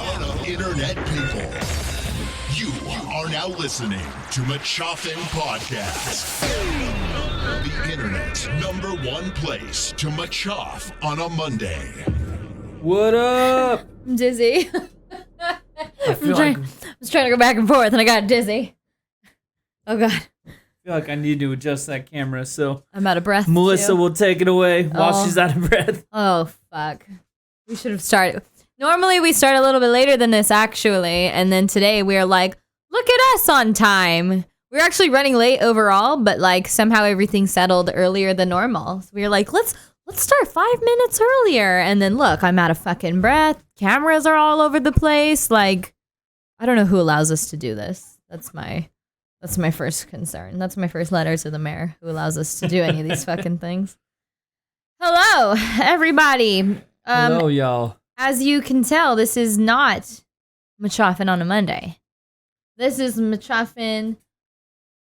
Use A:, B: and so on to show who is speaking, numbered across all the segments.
A: up, internet people? You are now listening to Machoff'n Podcast, the internet's #1 place to machoff on a Monday.
B: What up?
C: I'm dizzy. I was trying to go back and forth and I got dizzy. Oh God.
B: I feel like I need to adjust that camera, so
C: I'm out of breath.
B: Melissa will take it away while she's out of breath.
C: Oh fuck. We should have started. Normally we start a little bit later than this actually, and then today we are like, look at us on time. We're actually running late overall, but like somehow everything settled earlier than normal. So we were like, let's start 5 minutes earlier. And then look, I'm out of fucking breath. Cameras are all over the place. Like, I don't know who allows us to do this. That's my first concern. That's my first letter to the mayor, who allows us to do any of these fucking things. Hello, everybody.
B: Hello, y'all.
C: As you can tell, this is not Machoff'n on a Monday. This is Machoff'n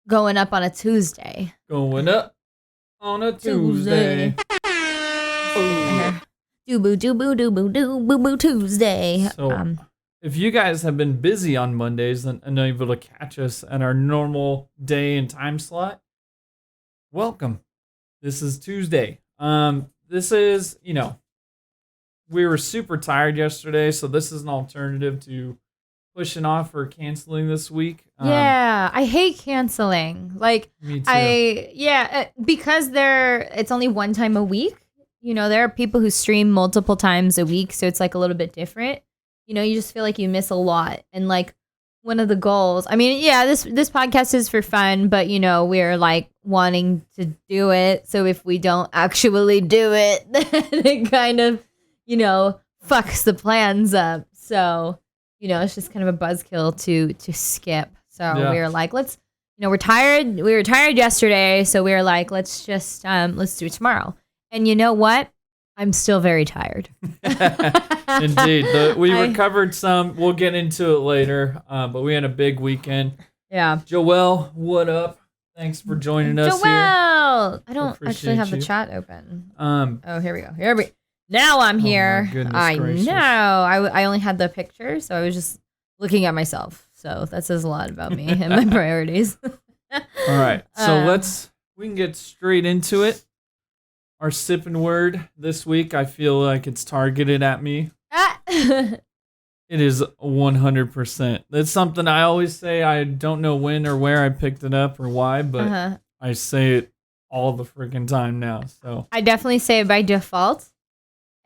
C: going up on a Tuesday.
B: Going up on a Tuesday.
C: Doo-boo Tuesday.
B: So, if you guys have been busy on Mondays and unable to catch us at our normal day and time slot, welcome. This is Tuesday. This is, we were super tired yesterday, so this is an alternative to pushing off or canceling this week.
C: Yeah, I hate canceling. Like,
B: me too.
C: Because it's only one time a week. There are people who stream multiple times a week, so it's like a little bit different. You just feel like you miss a lot. And like one of the goals, this podcast is for fun, but we're like wanting to do it. So if we don't actually do it, then it kind of, fucks the plans up. So, it's just kind of a buzzkill to skip. So we were like, we're tired. We were tired yesterday. So we were like, let's do it tomorrow. And you know what? I'm still very tired.
B: Indeed. We recovered some. We'll get into it later. But we had a big weekend.
C: Yeah.
B: Joelle, what up? Thanks for joining us here.
C: Joelle! I don't actually have the chat open. Here we go. Now I'm here. I
B: gracious.
C: know. I only had the picture, so I was just looking at myself. So that says a lot about me and my priorities.
B: All right. So we can get straight into it. Our sipping word this week, I feel like it's targeted at me. It is 100%. That's something I always say. I don't know when or where I picked it up or why, but I say it all the freaking time now. So
C: I definitely say it by default.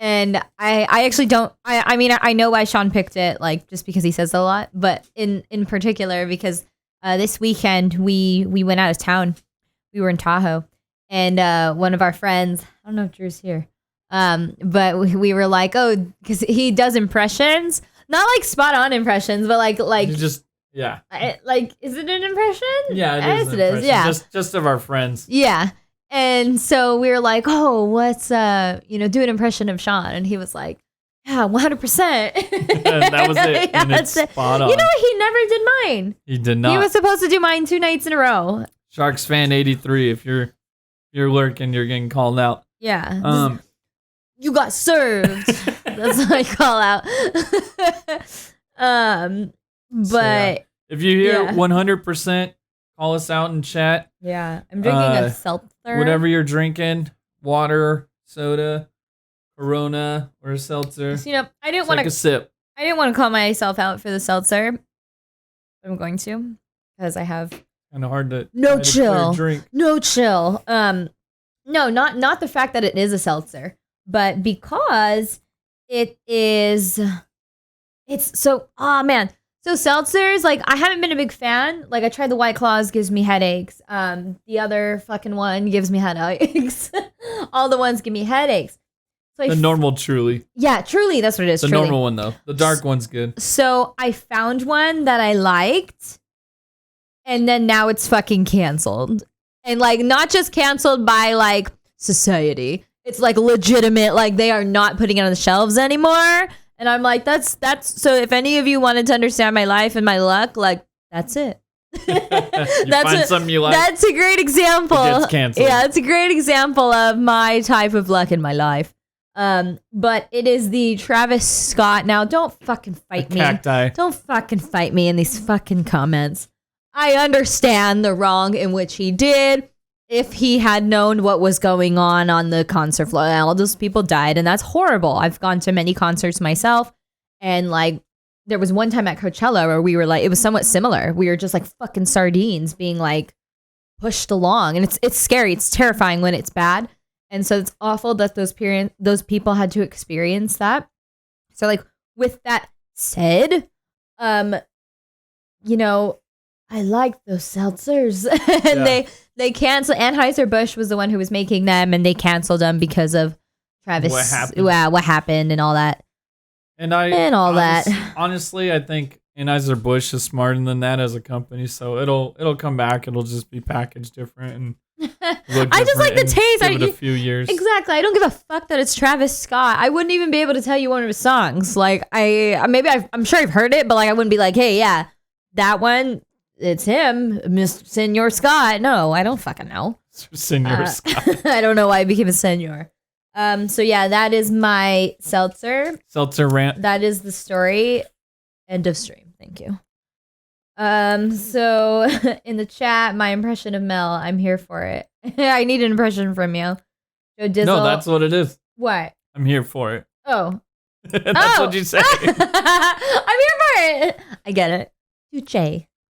C: And I actually don't. I know why Sean picked it, like just because he says it a lot, but in particular because this weekend we went out of town. We were in Tahoe. And one of our friends, I don't know if Drew's here, but we were like, because he does impressions, not like spot on impressions, but like
B: you just
C: like, is it an impression?
B: Yeah, it is. Yeah, just of our friends.
C: Yeah, and so we were like, what's do an impression of Sean, and he was like, yeah, 100%.
B: That was it.
C: Yeah,
B: and it's spot on.
C: You know what? He never did mine.
B: He did not.
C: He was supposed to do mine 2 nights in a row.
B: Sharks fan 83. If you're lurking, you're getting called out.
C: Yeah. You got served. That's what I call out. But
B: if you hear 100%, call us out in chat.
C: Yeah. I'm drinking a seltzer.
B: Whatever you're drinking, water, soda, Corona, or a seltzer.
C: I didn't want to
B: take a sip.
C: I didn't want to call myself out for the seltzer. I'm going to, because I have
B: kind of hard to
C: drink. No chill. No, not the fact that it is a seltzer, but because it's so, man. So seltzers, like, I haven't been a big fan. Like, I tried the White Claws, gives me headaches. The other fucking one gives me headaches. All the ones give me headaches. So
B: the normal Truly.
C: Yeah, Truly, that's what it is.
B: The
C: Truly.
B: normal one, though. The dark one's good.
C: So I found one that I liked, and then now it's fucking canceled. And, like, not just canceled by, like, society. It's, like, legitimate. Like, they are not putting it on the shelves anymore. And I'm like, that's so if any of you wanted to understand my life and my luck, like, that's it.
B: Something you like.
C: That's a great example.
B: It gets canceled.
C: Yeah, it's a great example of my type of luck in my life. But it is the Travis Scott. Now, don't fucking fight me.
B: Cacti.
C: Don't fucking fight me in these fucking comments. I understand the wrong in which he did. If he had known what was going on the concert floor, all those people died, and that's horrible. I've gone to many concerts myself, and like there was one time at Coachella where we were like, it was somewhat similar. We were just like fucking sardines being like pushed along, and it's scary. It's terrifying when it's bad, and so it's awful that those people had to experience that. So like with that said, you know, I like those seltzers, and they canceled. Anheuser-Busch was the one who was making them, and they canceled them because of Travis. What happened and all that.
B: Honestly, I think Anheuser-Busch is smarter than that as a company, so it'll come back. It'll just be packaged different and
C: I just like the taste.
B: Give it a few years.
C: Exactly. I don't give a fuck that it's Travis Scott. I wouldn't even be able to tell you one of his songs. Like I'm sure I've heard it, but like I wouldn't be like, hey, yeah, that one. It's him, Mr. Senor Scott. No, I don't fucking know.
B: Senor Scott.
C: I don't know why I became a senor. So yeah, that is my seltzer.
B: Seltzer rant.
C: That is the story. End of stream. Thank you. So in the chat, my impression of Mel, I'm here for it. I need an impression from you. Joe Dizzle.
B: No, that's what it is.
C: What?
B: I'm here for it.
C: Oh.
B: That's what you say.
C: I'm here for it. I get it.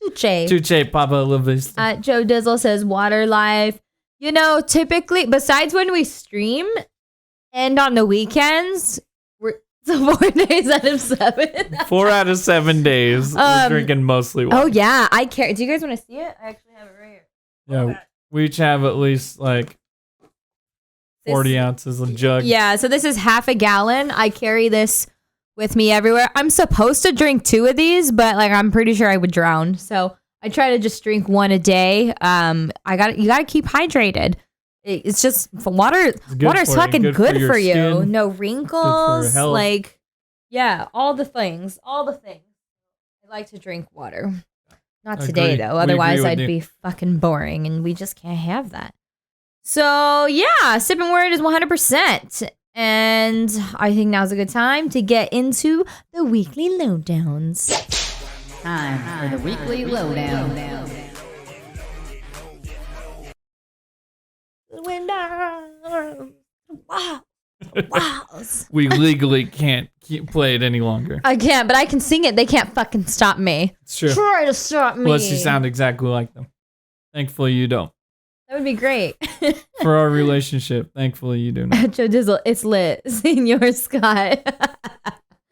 B: Tuche, Papa Livis.
C: Joe Dizzle says water life. You know, typically, besides when we stream and on the weekends, we're 4 days out of 7.
B: 4 out of 7 days. We're drinking mostly water.
C: Oh, yeah. I care. Do you guys want to see it? I actually have it right here.
B: Yeah, we each have at least like 40 ounces of jug.
C: Yeah, so this is half a gallon. I carry this with me everywhere. I'm supposed to drink 2 of these, but like I'm pretty sure I would drown. So I try to just drink 1 a day. You gotta keep hydrated. It's just water. Water's fucking good for you.
B: Skin.
C: No wrinkles. Like, yeah, all the things. I like to drink water. Not today though. Otherwise, I'd be fucking boring, and we just can't have that. So yeah, sipping word is 100%. And I think now's a good time to get into the weekly lowdowns.
D: Time for the weekly lowdown.
C: Wow.
B: We legally can't play it any longer.
C: I can't, but I can sing it. They can't fucking stop me.
B: It's true.
C: Try to stop me.
B: Unless you sound exactly like them. Thankfully, you don't.
C: That would be great.
B: For our relationship, thankfully you do not.
C: Joe Dizzle, it's lit. Senor Scott.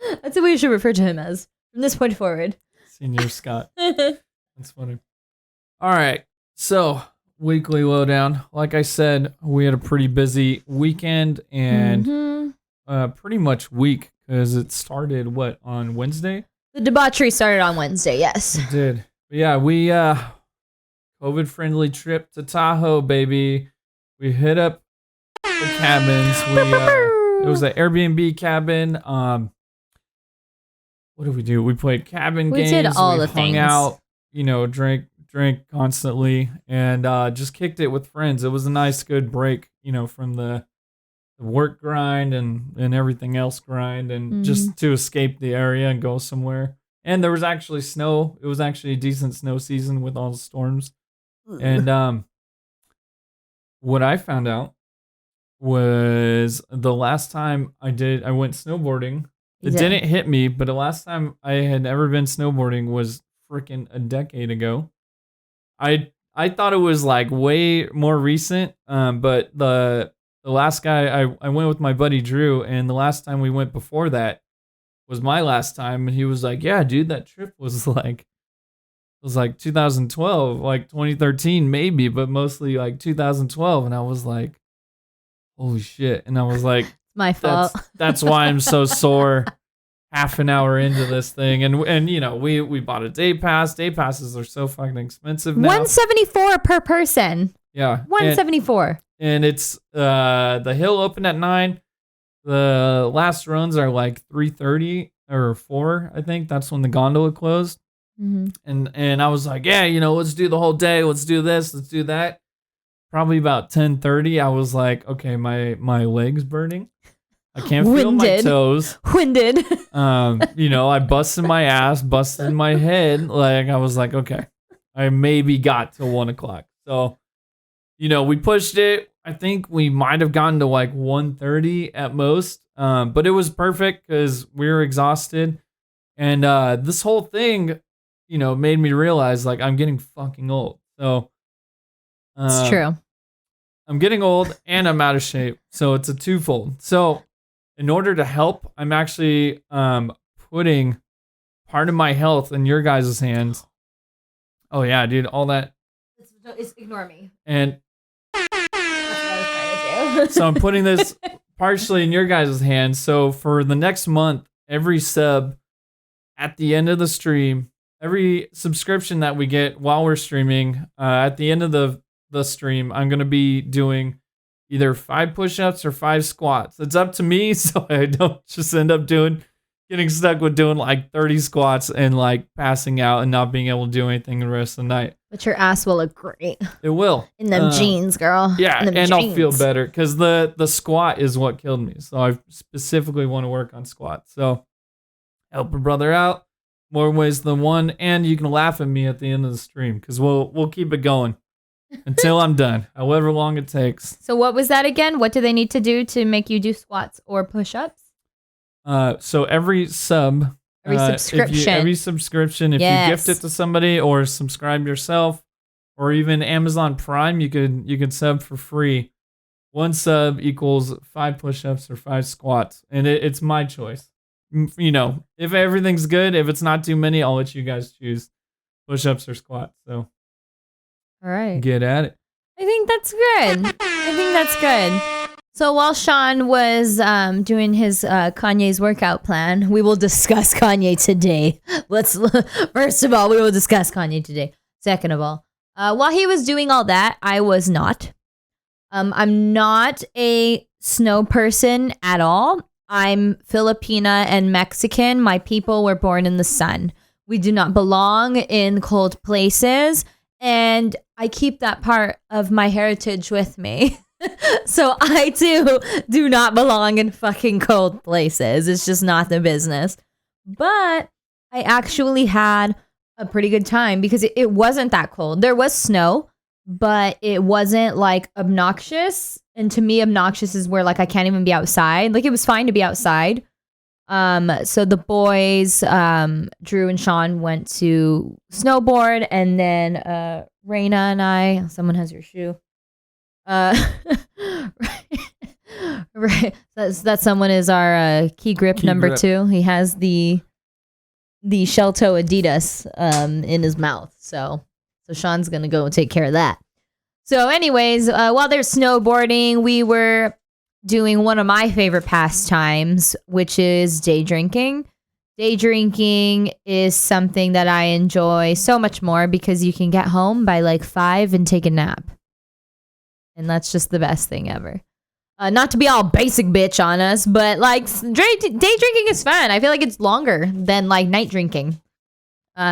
C: That's what we should refer to him as from this point forward.
B: Senor Scott. That's funny. All right. So, weekly lowdown. Like I said, we had a pretty busy weekend and pretty much week because it started, on Wednesday?
C: The debauchery started on Wednesday, yes.
B: It did. But yeah, we... COVID-friendly trip to Tahoe, baby. We hit up the cabins. It was an Airbnb cabin. What did we do? We played cabin games.
C: We did all the
B: hung
C: things.
B: Out, drank constantly, and just kicked it with friends. It was a nice, good break, from the work grind and everything else grind, and just to escape the area and go somewhere. And there was actually snow. It was actually a decent snow season with all the storms. And what I found out was the last time I went snowboarding. It didn't hit me, but the last time I had ever been snowboarding was freaking a decade ago. I thought it was like way more recent, but the last guy I went with my buddy Drew, and the last time we went before that was my last time, and he was like, "Yeah, dude, that trip was like." It was like 2012, like 2013 maybe, but mostly like 2012. And I was like, holy shit. And I was like,
C: my fault.
B: That's why I'm so sore half an hour into this thing. And we bought a day pass. Day passes are so fucking expensive now.
C: $174 per person.
B: Yeah.
C: $174.
B: And it's the hill opened at 9. The last runs are like 3:30 or 4, I think. That's when the gondola closed. Mm-hmm. And I was like, yeah, let's do the whole day. Let's do this. Let's do that. Probably about 10:30, I was like, okay, my leg's burning. I can't feel my toes.
C: Winded.
B: I busted my ass, busted my head. Like, I was like, okay, I maybe got to 1 o'clock. So, we pushed it. I think we might have gotten to like 1:30 at most. But it was perfect because we were exhausted. And this whole thing, made me realize like I'm getting fucking old. So
C: it's true.
B: I'm getting old and I'm out of shape. So it's a twofold. So in order to help, I'm actually putting part of my health in your guys' hands. Oh yeah, dude, all that.
C: Ignore me.
B: And
C: that's what I was trying to do.
B: so I'm putting this partially in your guys' hands. So for the next month, every sub at the end of the stream, every subscription that we get while we're streaming, at the end of the stream, I'm going to be doing either 5 push-ups or 5 squats. It's up to me, so I don't just end up getting stuck with doing like 30 squats and like passing out and not being able to do anything the rest of the night.
C: But your ass will look great.
B: It will.
C: In them jeans, girl.
B: Yeah, and
C: jeans.
B: I'll feel better because the squat is what killed me. So I specifically want to work on squats. So help a brother out. More ways than one. And you can laugh at me at the end of the stream because we'll keep it going until I'm done, however long it takes.
C: So what was that again? What do they need to do to make you do squats or push-ups?
B: So every sub,
C: every subscription,
B: if you gift it to somebody or subscribe yourself, or even Amazon Prime, you could sub for free. 1 sub equals 5 push-ups or 5 squats, and it's my choice. If everything's good, if it's not too many, I'll let you guys choose push-ups or squats. So,
C: all right,
B: get at it.
C: I think that's good. So while Sean was doing his Kanye's workout plan, we will discuss Kanye today. First of all, we will discuss Kanye today. Second of all, while he was doing all that, I was not. I'm not a snow person at all. I'm Filipina and Mexican. My people were born in the sun. We do not belong in cold places, and I keep that part of my heritage with me. So I too do not belong in fucking cold places. It's just not the business. But I actually had a pretty good time because it wasn't that cold. There was snow, but it wasn't like obnoxious. And to me, obnoxious is where like I can't even be outside. Like it was fine to be outside. So the boys, Drew and Sean went to snowboard, and then Raina and I, someone has your shoe. Right. That someone is our key grip number 2. He has the shell toe Adidas in his mouth. So Sean's gonna go and take care of that. So anyways, while they're snowboarding, we were doing one of my favorite pastimes, which is day drinking. Day drinking is something that I enjoy so much more because you can get home by like 5 and take a nap. And that's just the best thing ever. Not to be all basic bitch on us, but like day drinking is fun. I feel like it's longer than like night drinking.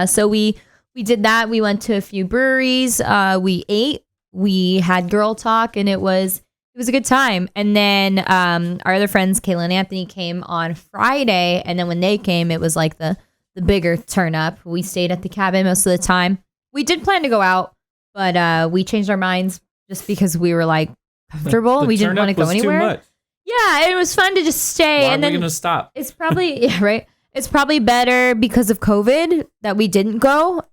C: So we did that. We went to a few breweries. We ate. We had girl talk, and it was a good time. And then our other friends, Kayla and Anthony, came on Friday. And then when they came, it was like the bigger turn up. We stayed at the cabin most of the time. We did plan to go out, but we changed our minds just because we were like comfortable. We didn't want to go anywhere. Yeah, it was fun to just stay.
B: Why
C: and
B: are we
C: then
B: gonna stop?
C: It's probably right. It's probably better because of COVID that we didn't go.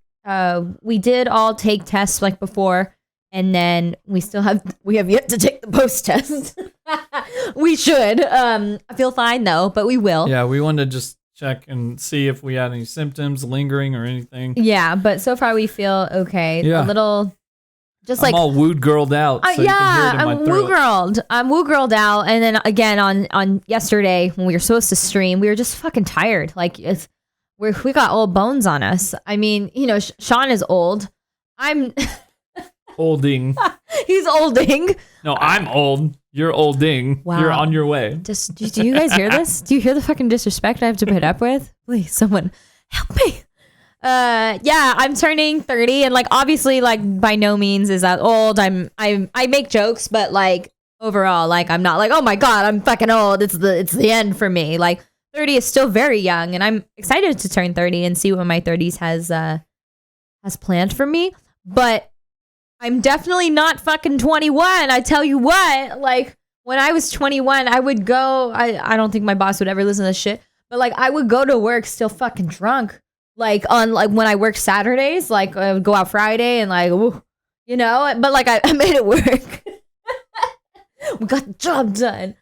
C: We did all take tests like before, and then we have yet to take the post test. We should. I feel fine though, but we will.
B: Yeah, we wanted to just check and see if we had any symptoms lingering or anything.
C: Yeah, but so far we feel okay.
B: Yeah.
C: A little. Just
B: I'm all woo girled out. So
C: I'm woo girled. I'm woo girled out. And then again on yesterday when we were supposed to stream, we were just fucking tired. Like we got old bones on us. I mean, Sean is old. I'm
B: olding.
C: He's olding.
B: No, I'm old. You're olding.
C: Wow.
B: You're on your way.
C: Just do you guys hear this? Do you hear the fucking disrespect I have to put up with? Please, someone help me. Yeah, I'm turning 30, and like obviously like by no means is that old. I make jokes, but like overall. Like, I'm not like, oh my God, I'm fucking old. It's the end for me. Like, 30 is still very young, and I'm excited to turn 30 and see what my 30s has planned for me. But I'm definitely not fucking 21. I tell you what, like, when I was 21, I would go, I don't think my boss would ever listen to this shit, but like, I would go to work still fucking drunk. Like, on, like, when I worked Saturdays, like, I would go out Friday and like, ooh, you know, but like, I made it work. We got the job done.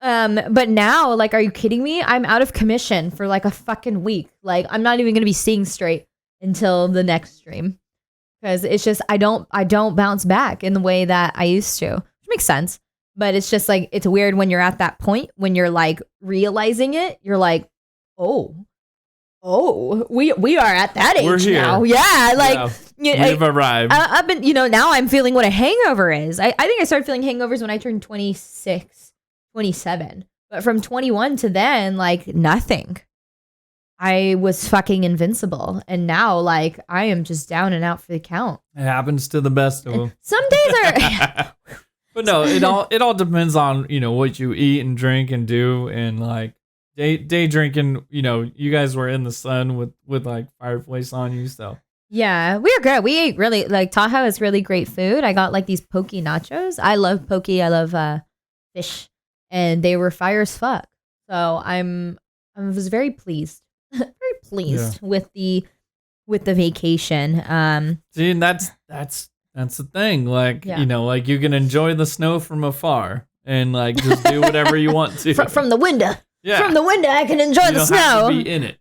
C: But now, like, are you kidding me? I'm out of commission for like a fucking week. Like, I'm not even gonna be seeing straight until the next stream, because it's just I don't bounce back in the way that I used to, which makes sense. But it's just like, it's weird when you're at that point, when you're like realizing it. You're like, oh, we are at that age. We're here now. Yeah, like,
B: we've arrived.
C: I've been, now I'm feeling what a hangover is. I think I started feeling hangovers when I turned 26. 27, but from 21 to then, like, nothing. I was fucking invincible, and now, like, I am just down and out for the count.
B: It happens to the best of them.
C: Some days are
B: but no, it all depends on what you eat and drink and do, and like day drinking. You guys were in the sun with like fireplace on you, so
C: yeah, we were good. We ate really, like, Tahoe is really great food. I got like these poke nachos. I love poke. I love fish. And they were fire as fuck. So I was very pleased, with the vacation.
B: See, and that's the thing. Like, like, you can enjoy the snow from afar and like just do whatever you want to
C: from the window. Yeah, from the window, I can enjoy the snow.
B: Have to be in it.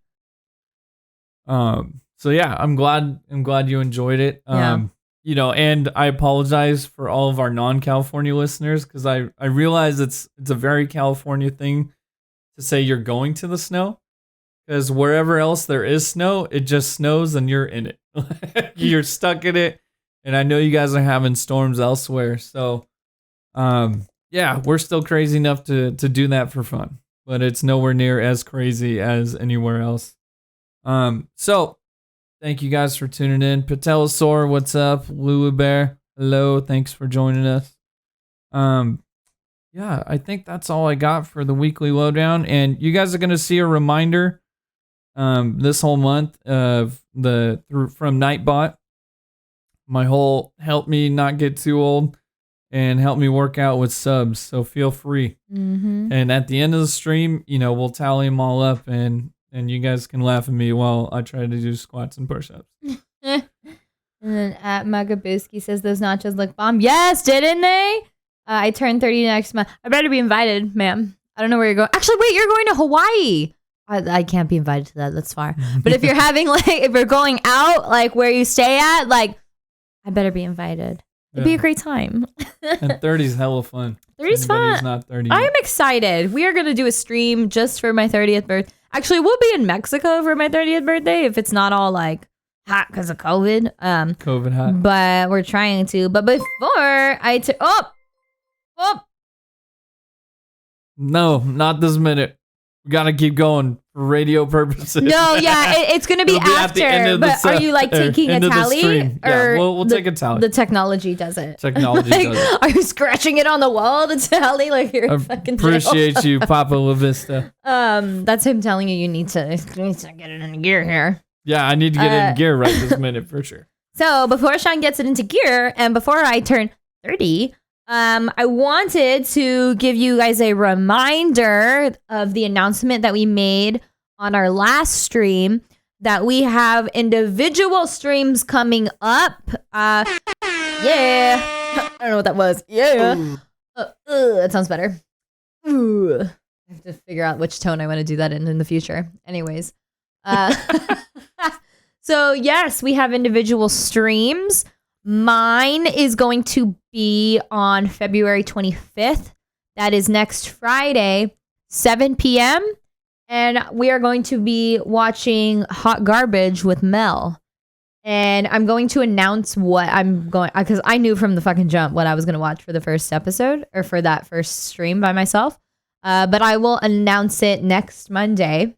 B: So yeah, I'm glad you enjoyed it. And I apologize for all of our non-California listeners, because I realize it's a very California thing to say you're going to the snow, because wherever else there is snow, it just snows and you're in it. You're stuck in it. And I know you guys are having storms elsewhere. So, we're still crazy enough to do that for fun, but it's nowhere near as crazy as anywhere else. So thank you guys for tuning in. Patelosaur, what's up? Lulu Bear, hello. Thanks for joining us. I think that's all I got for the weekly lowdown. And you guys are going to see a reminder this whole month of from Nightbot, my whole help me not get too old and help me work out with subs. So feel free. Mm-hmm. And at the end of the stream, we'll tally them all up, and you guys can laugh at me while I try to do squats and push-ups.
C: And then at Magabuski says those nachos look bomb. Yes, didn't they? I turn 30 next month. I better be invited, ma'am. I don't know where you're going. Actually, wait, you're going to Hawaii. I can't be invited to that. That's far. But if you're having if you're going out, like where you stay at, like, I better be invited. It'd be a great time.
B: And 30's hella fun.
C: 30's fun.
B: Not 30
C: I am excited. We are going to do a stream just for my 30th birthday. Actually, we'll be in Mexico for my 30th birthday if it's not all like hot because of COVID.
B: COVID hot.
C: But we're trying to. But before
B: No, not this minute. We got to keep going for radio purposes.
C: No, yeah, it's going to be after. But are you like taking a tally?
B: Or we'll take a tally.
C: The technology does it.
B: Technology does it.
C: Are you scratching it on the wall, the tally? Like you're fucking
B: appreciate you, Papa La Vista.
C: That's him telling you need to get it in gear here.
B: Yeah, I need to get it in gear right this minute for sure.
C: So before Sean gets it into gear and before I turn 30, I wanted to give you guys a reminder of the announcement that we made on our last stream that we have individual streams coming up. I don't know what that was. Yeah. That sounds better. Ooh. I have to figure out which tone I want to do that in the future. Anyways. So yes, we have individual streams. Mine is going to be on February 25th. That is next Friday, 7 p.m. And we are going to be watching Hot Garbage with Mel. And I'm going to announce what I'm going, because I knew from the fucking jump what I was going to watch for the first episode or for that first stream by myself. But I will announce it next Monday.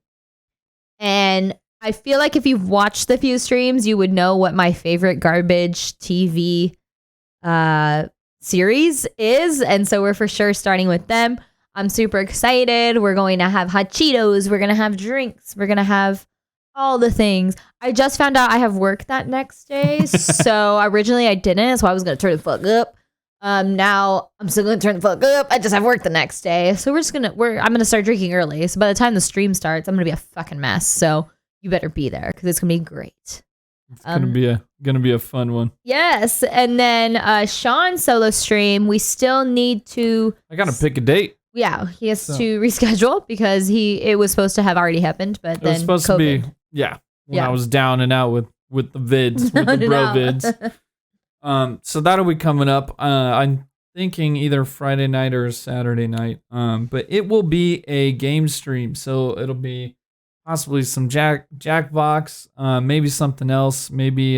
C: And I feel like if you've watched the few streams, you would know what my favorite garbage TV series is. And so we're for sure starting with them. I'm super excited. We're going to have hot Cheetos. We're going to have drinks. We're going to have all the things. I just found out I have work that next day. So originally I didn't. So I was going to turn the fuck up. Now I'm still going to turn the fuck up. I just have work the next day. So I'm going to start drinking early. So by the time the stream starts, I'm going to be a fucking mess. So you better be there because it's going to be great.
B: It's gonna be a fun one.
C: Yes, and then Sean's solo stream. We still need to.
B: I gotta pick a date.
C: Yeah, he has to reschedule because it was supposed to have already happened, but then
B: it was supposed
C: COVID.
B: to be when I was down and out with the vids, with the bro vids. So that'll be coming up. I'm thinking either Friday night or Saturday night. But it will be a game stream, so it'll be possibly some Jackbox, maybe something else, maybe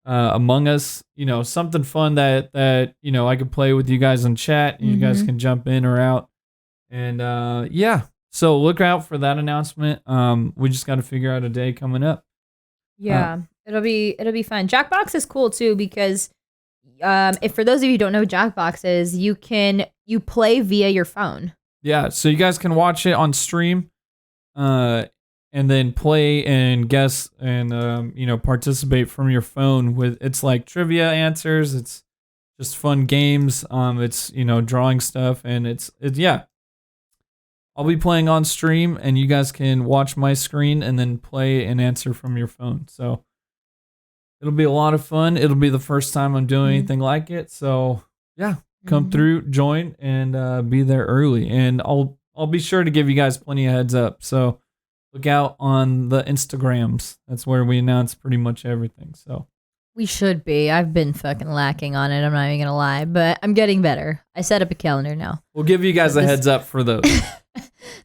B: Among Us, something fun that I could play with you guys in chat and you guys can jump in or out. And so look out for that announcement. We just got to figure out a day coming up.
C: Yeah, it'll be fun. Jackbox is cool too because if for those of you who don't know what Jackbox is, you play via your phone.
B: Yeah, so you guys can watch it on stream. And then play and guess and participate from your phone with it's like trivia answers. It's just fun games. It's drawing stuff and it's I'll be playing on stream and you guys can watch my screen and then play and answer from your phone. So it'll be a lot of fun. It'll be the first time I'm doing anything like it. So yeah, come through, join, and be there early. And I'll be sure to give you guys plenty of heads up. So look out on the Instagrams. That's where we announce pretty much everything. So
C: we should be. I've been fucking lacking on it. I'm not even going to lie, but I'm getting better. I set up a calendar now.
B: We'll give you guys a heads up for those.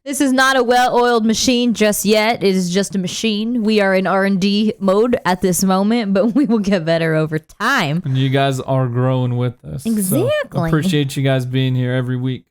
C: This is not a well-oiled machine just yet. It is just a machine. We are in R&D mode at this moment, but we will get better over time.
B: And you guys are growing with us.
C: Exactly.
B: So appreciate you guys being here every week.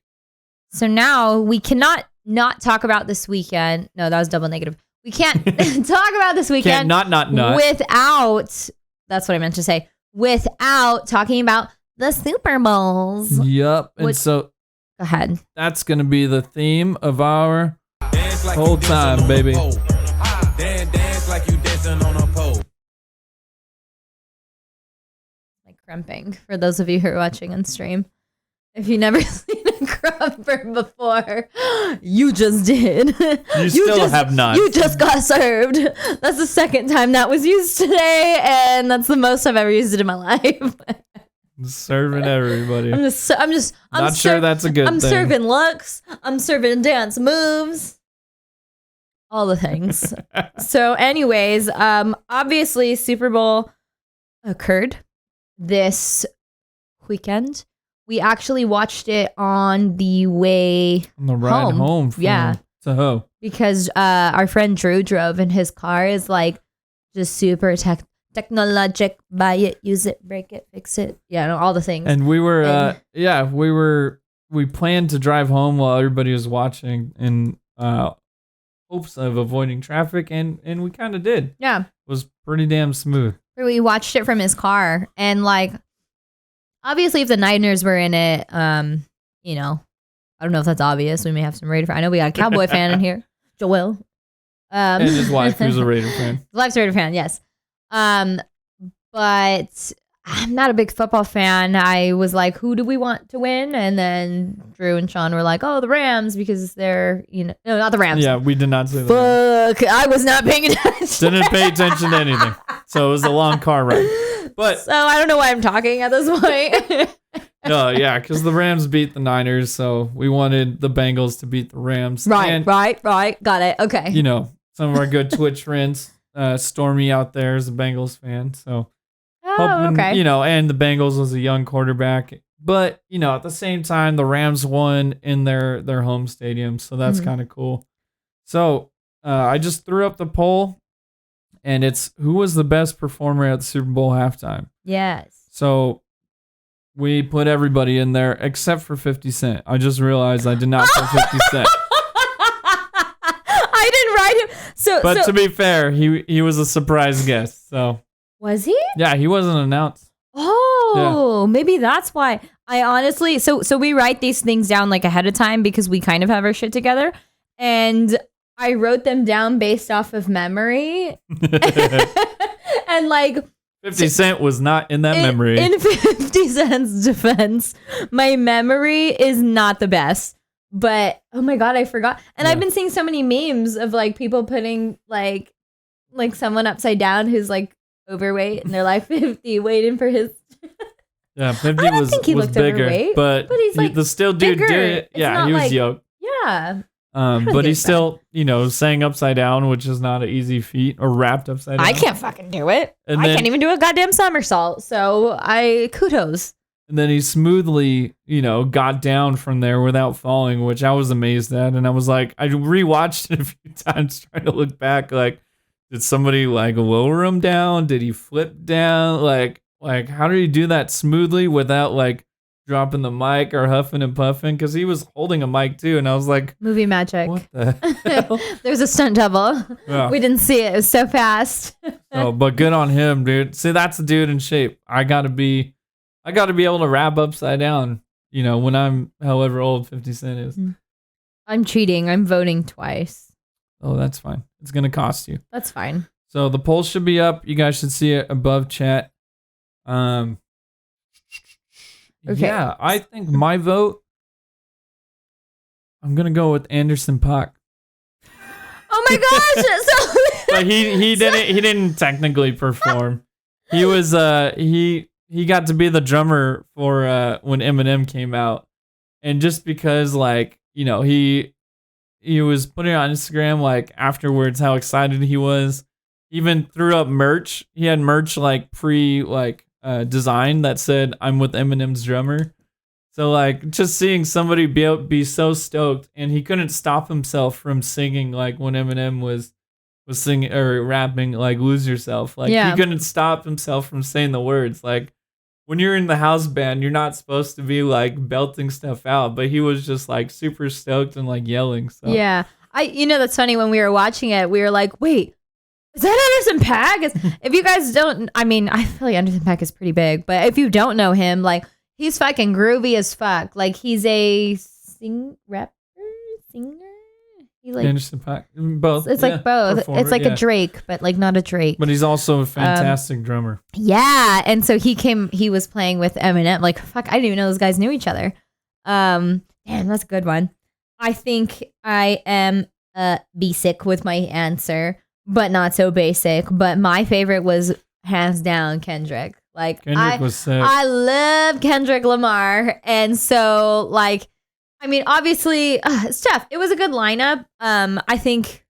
C: So now we cannot not talk about this weekend. No, that was double negative. We can't talk about this weekend.
B: Can't not.
C: Without, that's what I meant to say, without talking about the Super Bowls.
B: Yep. And so
C: go ahead.
B: That's going to be the theme of our whole time, baby.
E: Dance like you dancing on a pole.
C: Like crumping for those of you who are watching on stream. If you've never seen a crumper before, you just did.
B: You still have not.
C: You just got served. That's the second time that was used today, and that's the most I've ever used it in my life.
B: Serving everybody.
C: I'm
B: not sure that's a good thing.
C: I'm serving looks. I'm serving dance moves. All the things. So anyways, obviously Super Bowl occurred this weekend. We actually watched it on the way
B: ride home from Tahoe.
C: Because our friend Drew drove and his car is like just super technologic. Buy it, use it, break it, fix it. Yeah, all the things.
B: And we were we planned to drive home while everybody was watching in hopes of avoiding traffic and we kind of did.
C: Yeah.
B: It was pretty damn smooth.
C: We watched it from his car and like obviously, if the Niners were in it, I don't know if that's obvious. We may have some Raider fan. I know we got a Cowboy fan in here, Joel.
B: And his wife, who's a Raider fan.
C: His wife's a Raider fan, yes. But I'm not a big football fan. I was like, who do we want to win? And then Drew and Sean were like, oh, the Rams, because they're, no, not the Rams.
B: Yeah, we did not say that.
C: Fuck, I was not paying attention.
B: Didn't pay attention to anything. So it was a long car ride. But
C: so I don't know why I'm talking at this point.
B: No, yeah, because the Rams beat the Niners, so we wanted the Bengals to beat the Rams.
C: Right. Got it. Okay.
B: Some of our good Twitch friends, Stormy out there is a Bengals fan, so hoping,
C: okay.
B: And the Bengals was a young quarterback, but at the same time, the Rams won in their home stadium, so that's kind of cool. So I just threw up the poll. And it's who was the best performer at the Super Bowl halftime.
C: Yes.
B: So we put everybody in there except for 50 Cent. I just realized I did not put 50 Cent.
C: I didn't write him.
B: But to be fair, he was a surprise guest. So
C: was he?
B: Yeah, he wasn't announced.
C: Oh, Oh, maybe that's why. I honestly, so we write these things down like ahead of time because we kind of have our shit together. And I wrote them down based off of memory. And like
B: 50 Cent was not in that memory.
C: In 50 Cent's defense, my memory is not the best. But oh my God, I forgot. And I've been seeing so many memes of like people putting like someone upside down who's like overweight and they're like 50 waiting for his.
B: Yeah, 50 was bigger,
C: overweight,
B: but
C: he's like
B: the still dude
C: bigger.
B: did it. Yeah, he was
C: like,
B: yoked.
C: Yeah.
B: But he's still, sang upside down, which is not an easy feat, or wrapped upside down.
C: I can't fucking do it.
B: And
C: I can't even do a goddamn somersault. So kudos.
B: And then he smoothly, got down from there without falling, which I was amazed at. And I was like, I rewatched it a few times trying to look back. Like, did somebody like lower him down? Did he flip down? Like how did he do that smoothly without like dropping the mic or huffing and puffing? Because he was holding a mic too. And I was like,
C: movie magic.
B: What the hell?
C: There's a stunt double.
B: Yeah.
C: We didn't see it. It was so fast.
B: But good on him, dude. See, that's the dude in shape. I gotta be able to rap upside down, when I'm however old 50 Cent is.
C: I'm cheating. I'm voting twice.
B: Oh, that's fine. It's going to cost you.
C: That's fine.
B: So the poll should be up. You guys should see it above chat. Okay. Yeah, I think my vote, I'm going to go with Anderson .Paak.
C: Oh my gosh.
B: But he didn't technically perform. He was he got to be the drummer for when Eminem came out. And just because he was putting on Instagram like afterwards how excited he was. He even threw up merch. He had merch like design that said "I'm with Eminem's drummer." So like just seeing somebody be so stoked, and he couldn't stop himself from singing like when Eminem was singing or rapping like "Lose Yourself." Like he couldn't stop himself from saying the words. Like when you're in the house band, you're not supposed to be like belting stuff out, but he was just like super stoked and like yelling. So
C: yeah, that's funny. When we were watching it, we were like, wait, is that Anderson .Paak? If you guys don't, I feel like Anderson .Paak is pretty big, but if you don't know him, like he's fucking groovy as fuck. Like he's a singer. He like
B: Anderson .Paak, both.
C: It's like both. It's like a Drake, but like not a Drake.
B: But he's also a fantastic drummer.
C: Yeah, and so he was playing with Eminem. Like fuck, I didn't even know those guys knew each other. Damn, that's a good one. I think I am basic with my answer, but not so basic. But my favorite was hands down Kendrick. Like
B: Kendrick was sick.
C: I love Kendrick Lamar, and so like. Obviously, it's tough. It was a good lineup. I think,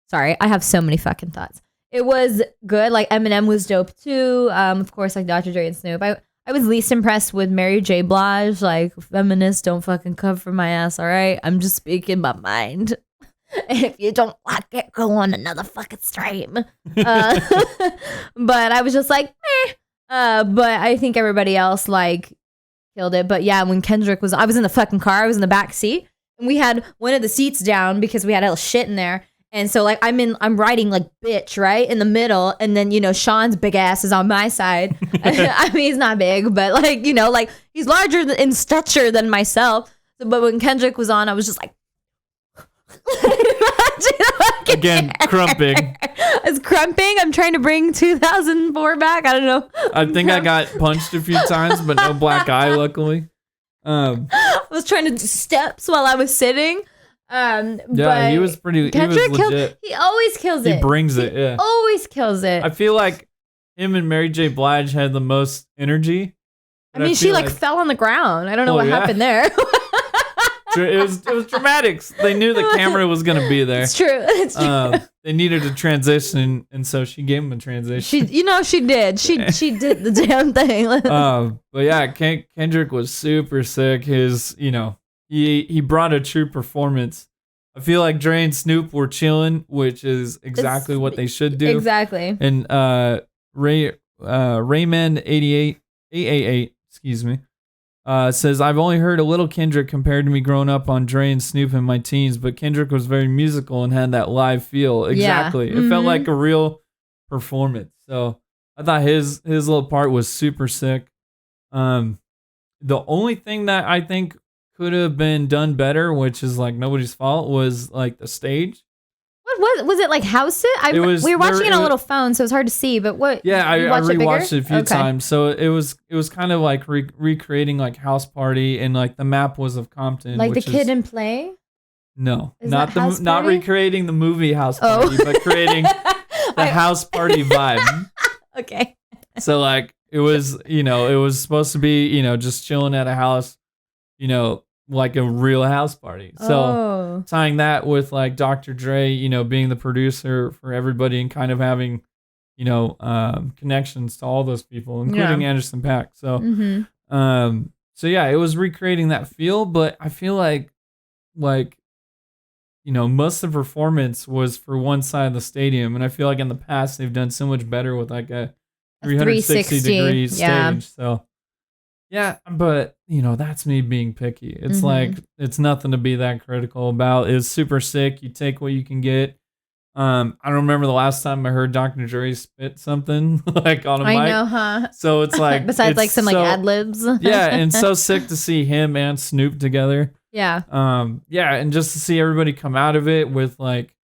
C: sorry, I have so many fucking thoughts. It was good. Like, Eminem was dope, too. Of course, like, Dr. Dre and Snoop. I was least impressed with Mary J. Blige. Like, feminists don't fucking cover my ass, all right? I'm just speaking my mind. If you don't like it, go on another fucking stream. But I was just like, meh. But I think everybody else, like, killed it. But yeah, when Kendrick I was in the fucking car, I was in the back seat, and we had one of the seats down because we had a little shit in there. And so like I'm riding like bitch right in the middle, and then Sean's big ass is on my side. He's not big, but like like he's larger in stature than myself. So, but when Kendrick was on, I was just like
B: again crumping.
C: I was crumping. I'm trying to bring 2004 back. I don't know.
B: I think I got punched a few times, but no black eye, luckily.
C: I was trying to do steps while I was sitting.
B: Yeah, he was pretty.
C: Kendrick
B: he was legit.
C: He always kills it.
B: He brings it. Yeah,
C: always kills it.
B: I feel like him and Mary J. Blige had the most energy.
C: She like fell on the ground. I don't know what happened there.
B: It was dramatic. They knew the camera was going to be there.
C: It's true.
B: They needed a transition, and so she gave him a transition.
C: She did. She did the damn thing.
B: But yeah, Kendrick was super sick. His, he brought a true performance. I feel like Dre and Snoop were chilling, which is exactly what they should do.
C: Exactly.
B: And Rayman 888, excuse me. Says, I've only heard a little Kendrick compared to me growing up on Dre and Snoop in my teens, but Kendrick was very musical and had that live feel. Exactly.
C: Yeah.
B: It felt like a real performance. So I thought his little part was super sick. The only thing that I think could have been done better, which is like nobody's fault, was like the stage.
C: What was it like? House it? We were watching it on a little phone, so it's hard to see. But what?
B: Yeah, I rewatched it a few times. So it was kind of like recreating like House Party, and like the map was of Compton,
C: like the Kid and Play.
B: No,
C: Is
B: not
C: that House
B: not
C: Party?
B: recreating the movie House Party, but creating the House Party vibe.
C: Okay.
B: So like it was, it was supposed to be, just chilling at a house, like a real house party. So tying that with like Dr. Dre, being the producer for everybody and kind of having, connections to all those people, including Anderson .Paak. So, so yeah, it was recreating that feel, but I feel like, most of the performance was for one side of the stadium, and I feel like in the past they've done so much better with like a 360 degrees stage. So yeah, but that's me being picky. It's like it's nothing to be that critical about. It's super sick. You take what you can get. I don't remember the last time I heard Dr. Dre spit something like on a mic.
C: I know, huh?
B: So it's like
C: besides like some like ad libs.
B: Yeah, and so sick to see him and Snoop together.
C: Yeah.
B: Yeah, and just to see everybody come out of it with like,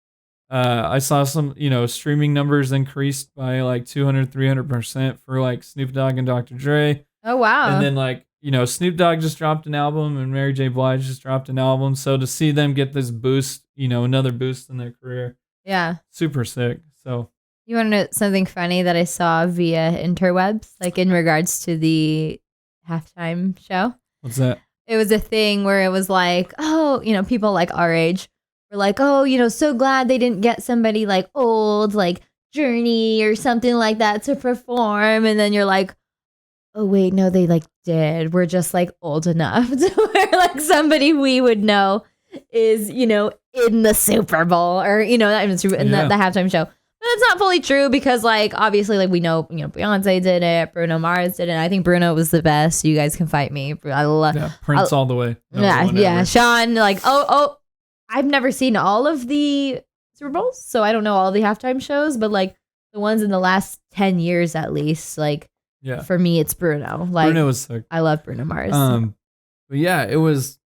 B: I saw some, streaming numbers increased by like 200-300% for like Snoop Dogg and Dr. Dre.
C: Oh wow.
B: And then like, Snoop Dogg just dropped an album and Mary J. Blige just dropped an album. So to see them get this boost, another boost in their career.
C: Yeah.
B: Super sick. So
C: you want to know something funny that I saw via interwebs, like in regards to the halftime show?
B: What's that?
C: It was a thing where it was like, oh, people like our age were like, oh, so glad they didn't get somebody like old, like Journey or something like that to perform. And then you're like, oh, wait, no, they like did. We're just like old enough to where like somebody we would know is, in the Super Bowl or, not even Super, in the halftime show. But it's not fully true because like, obviously, like we know, Beyonce did it, Bruno Mars did it. I think Bruno was the best. You guys can fight me. I love
B: Prince all the way.
C: Yeah. Sean, like, I've never seen all of the Super Bowls, so I don't know all the halftime shows, but like the ones in the last 10 years at least, like, for me, it's Bruno. Like,
B: Bruno was sick.
C: I love Bruno Mars.
B: But yeah, it was,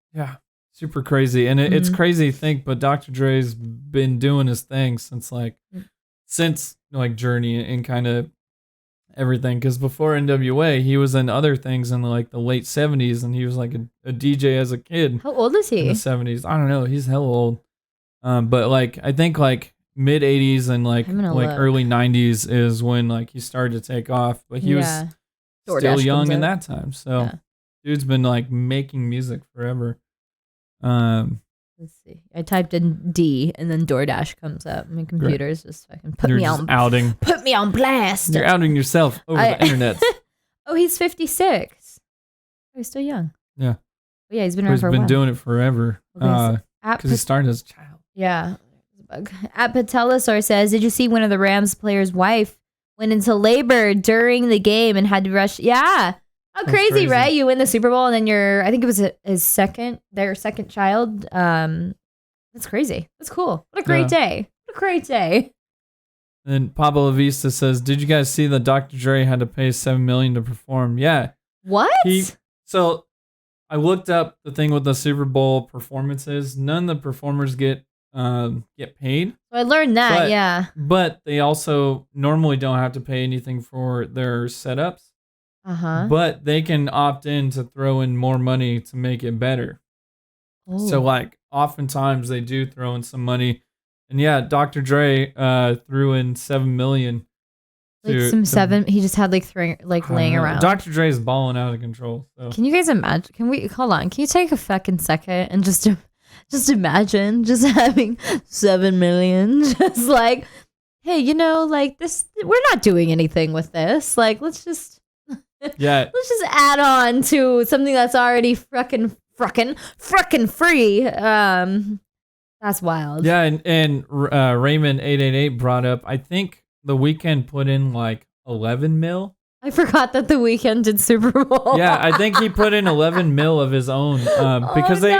B: super crazy. And it's crazy to think, but Dr. Dre's been doing his thing since Journey and kind of everything. Because before NWA, he was in other things in like the late 70s, and he was like a DJ as a kid.
C: How old is he?
B: In the 70s. I don't know. He's hella old. But like I think like mid 80s and like early 90s is when like he started to take off. But he was still young in that time. So dude's been like making music forever.
C: Let's see. I typed in D and then DoorDash comes up. My computer's just fucking put me on blast.
B: You're outing yourself over the internet.
C: Oh, he's 56. Oh, he's still young.
B: Yeah.
C: But yeah, he's been around for a while.
B: He's been doing it forever. Because he started as a child.
C: Yeah. At Patelosaur says, did you see one of the Rams players' wife went into labor during the game and had to rush? Yeah. How crazy, right? You win the Super Bowl and then I think it was their second child. That's crazy. That's cool. What a great day. What a great day.
B: And Pablo Vista says, did you guys see that Dr. Dre had to pay $7 million to perform? Yeah.
C: What?
B: So I looked up the thing with the Super Bowl performances. None of the performers get paid.
C: So I learned that,
B: But they also normally don't have to pay anything for their setups. But they can opt in to throw in more money to make it better. Oh. So like oftentimes they do throw in some money. And yeah, Dr. Dre threw in $7 million.
C: He just had laying around.
B: Dr. Dre's balling out of control. So.
C: Can you guys imagine? Can you take a fucking second and just imagine just having $7 million? Just like, hey, like this, we're not doing anything with this. Like, let's just add on to something that's already frickin' free. That's wild.
B: Yeah, and Raymond 888 brought up, I think The Weeknd put in like 11 mil.
C: I forgot that The Weeknd did Super Bowl.
B: Yeah, I think he put in 11 mil of his own because they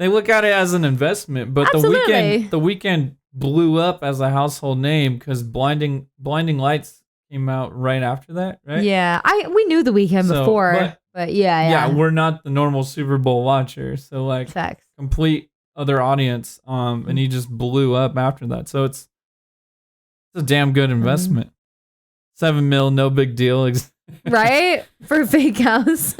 B: look at it as an investment. But
C: Absolutely.
B: The Weeknd blew up as a household name because Blinding Lights came out right after that, right?
C: Yeah, we knew The Weeknd before, but yeah.
B: Yeah, we're not the normal Super Bowl watcher, so like
C: Facts.
B: complete other audience. And he just blew up after that. So it's a damn good investment. $7 million, no big deal.
C: Right? For a fake house.